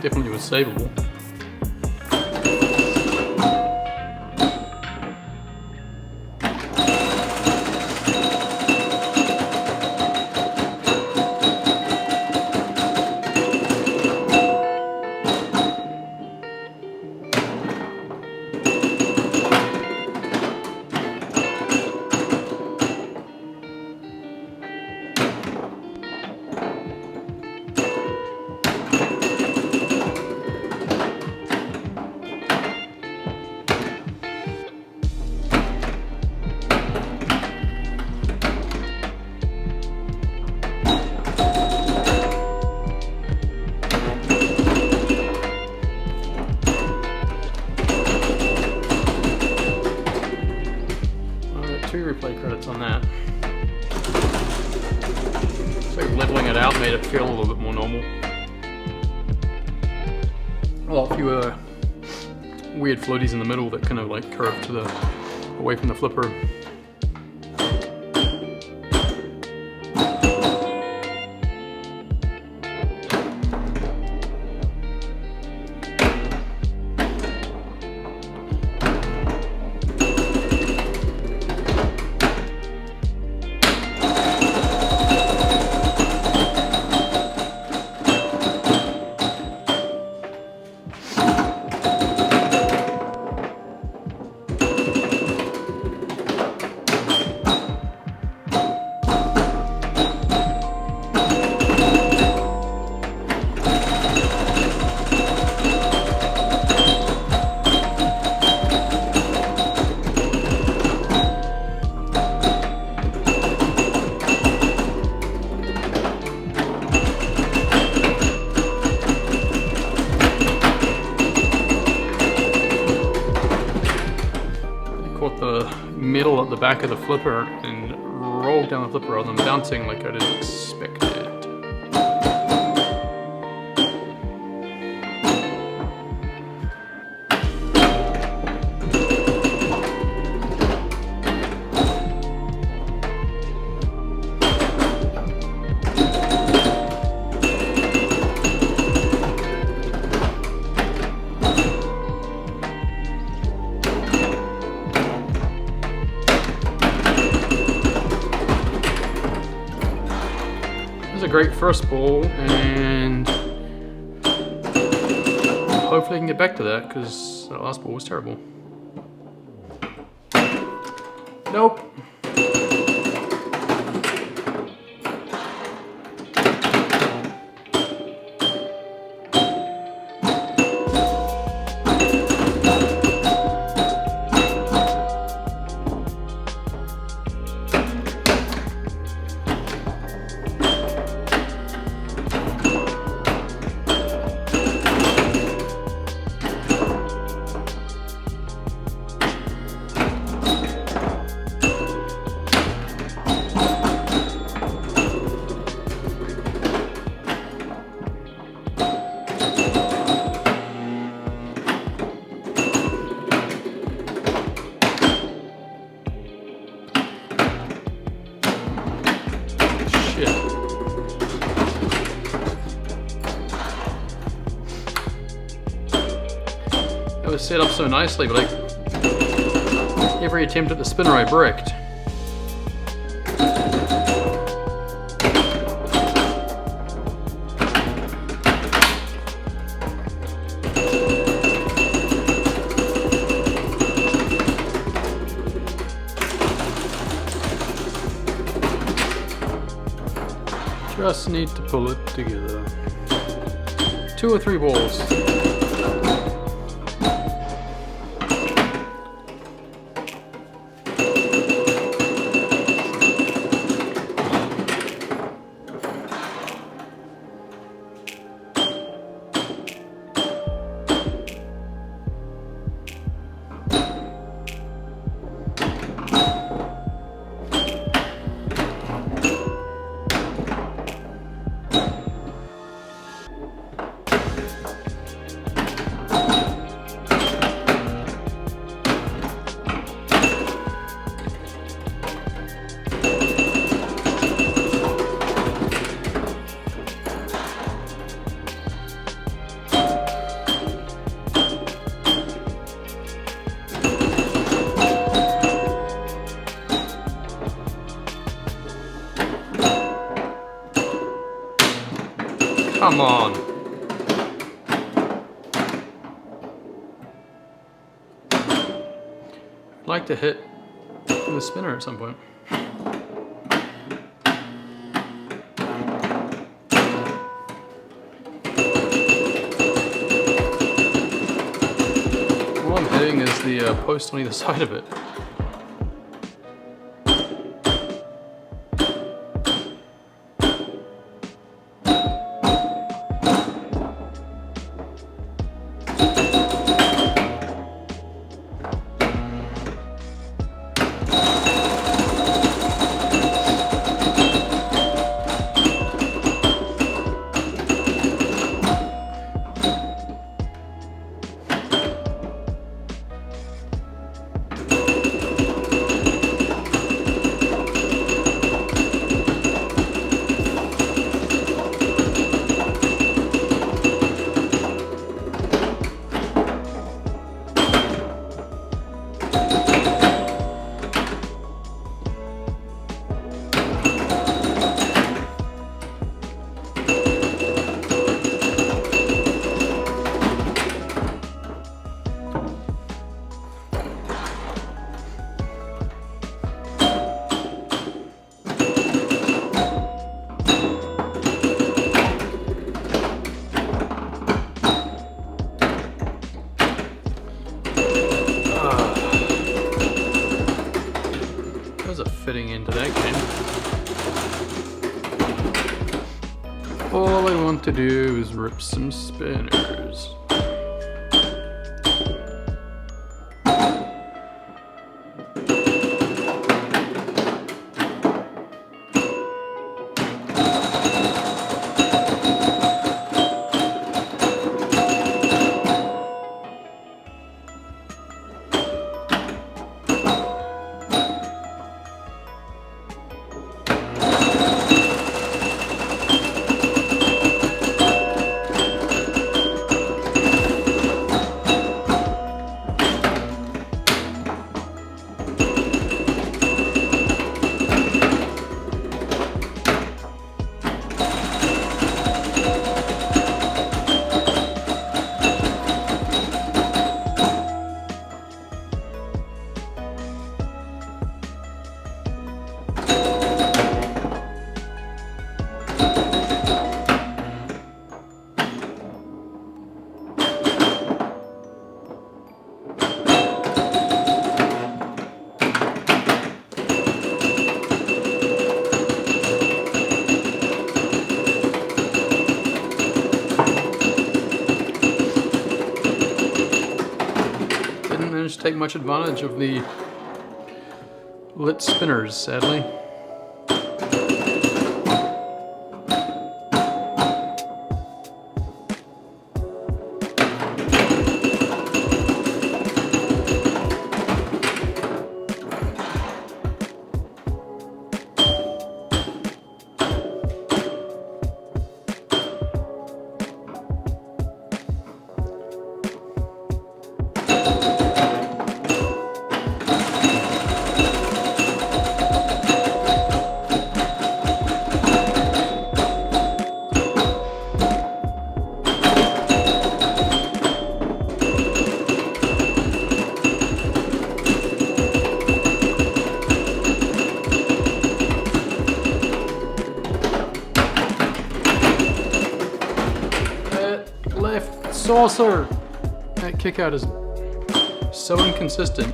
Definitely was savable. minutes on that. So leveling it out made it feel a little bit more normal. A lot fewer weird floaties in the middle that kind of like curve to the away from the flipper. Middle at the back of the flipper and rolled down the flipper rather than bouncing like I didn't expect it. A great first ball, and hopefully I can get back to that because that last ball was terrible. Nope. It was set up so nicely, but every attempt at the spinner I bricked. Just need to pull it together. 2 or 3 balls. Come on. I'd like to hit the spinner at some point. All I'm hitting is the post on either side of it. fitting into that game. All I want to do is rip some spinners. Take much advantage of the lit spinners, sadly. Saucer! That kick out is so inconsistent.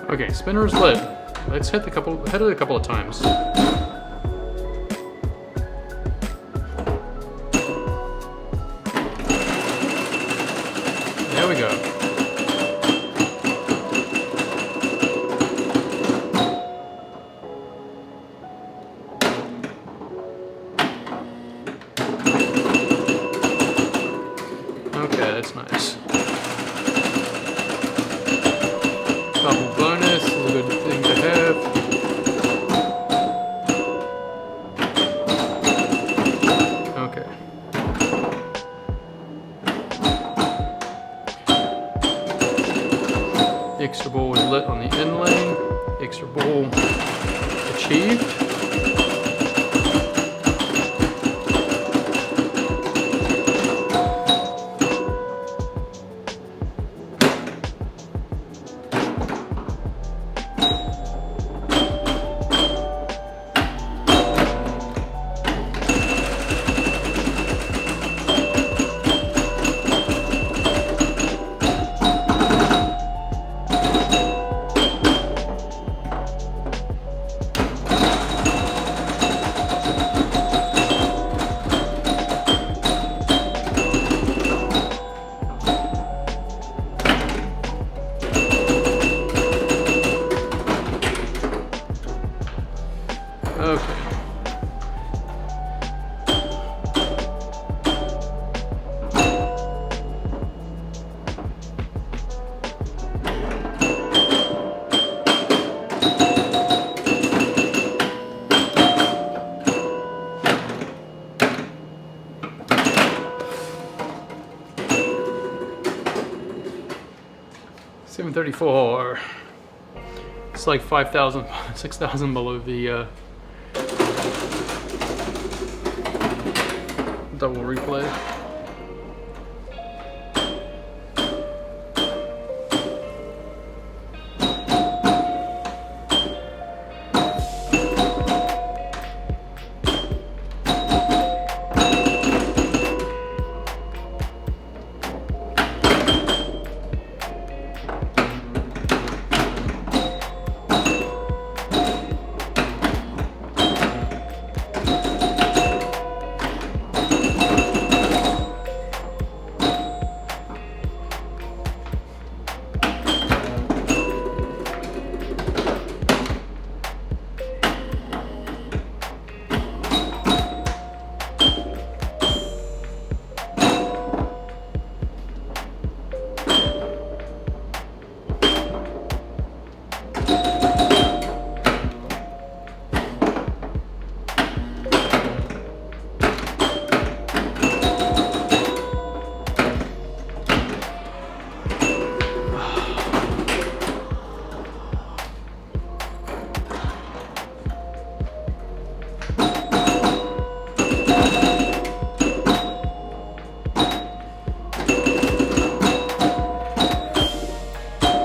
Okay, spinner's lit. Let's hit it a couple of times. There we go. Okay, that's nice. Double bonus is a good thing to have. Okay. Extra ball is lit on the in lane. Extra ball achieved. 734. It's like 5,000, 6,000 below the double replay.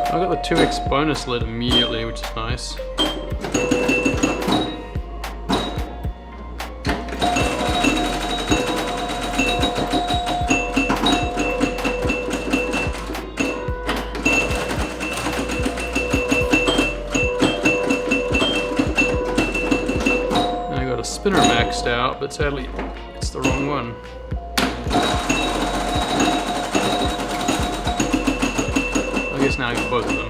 I got the 2x bonus lid immediately, which is nice. And I got a spinner maxed out, but sadly it's the wrong one. I guess now I got both of them.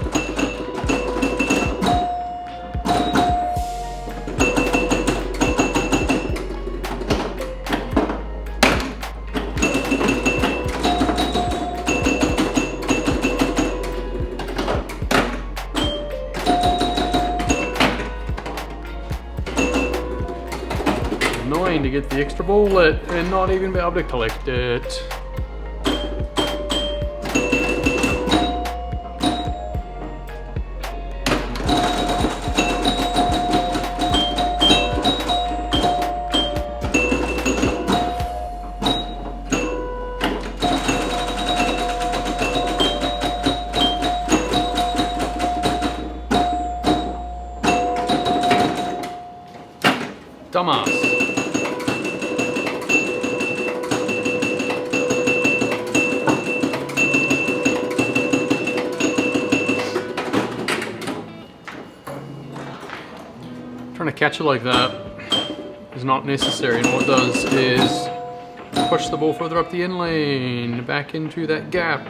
Annoying to get the extra bullet and not even be able to collect it. Dumbass. Trying to catch it like that is not necessary, and what it does is push the ball further up the in lane, back into that gap.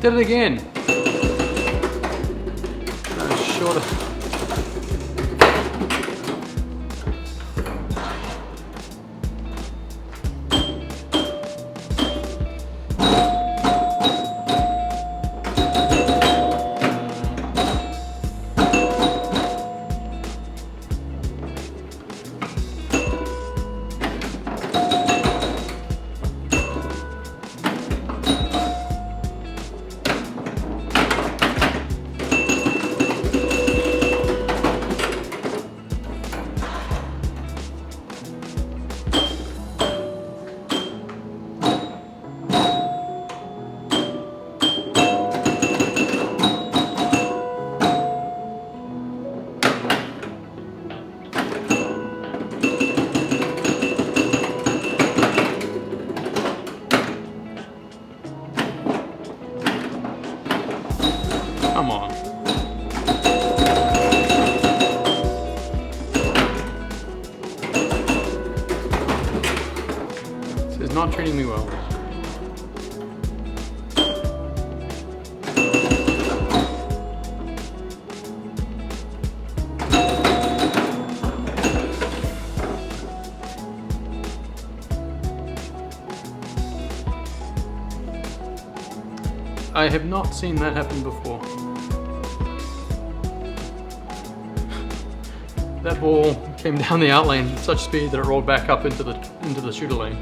Did it again. Short of. Come on. not treating me well. I have not seen that happen before. That ball came down the out lane at such speed that it rolled back up into the shooter lane.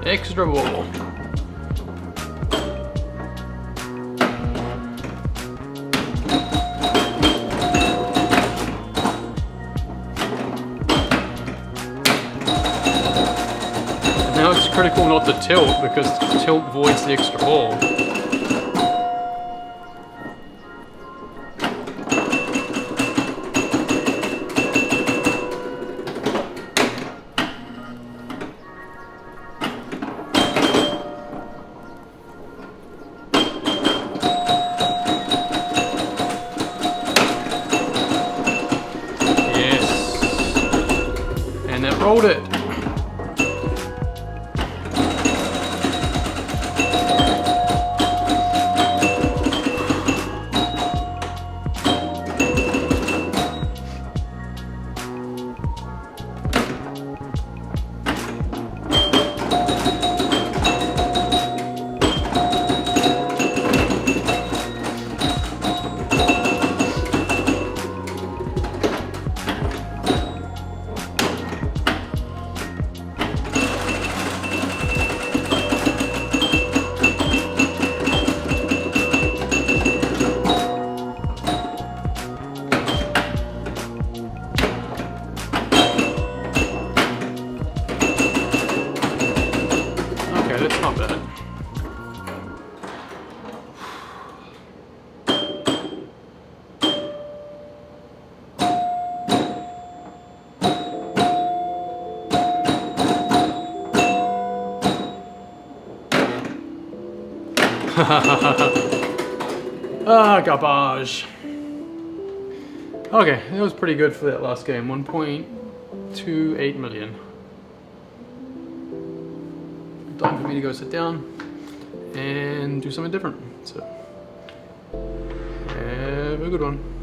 Extra ball. critical not to tilt, because tilt voids the extra ball. And that rolled it. That's not bad. Ah, garbage. Okay, that was pretty good for that last game. 1.28 million. Time for me to go sit down and do something different. So, have a good one.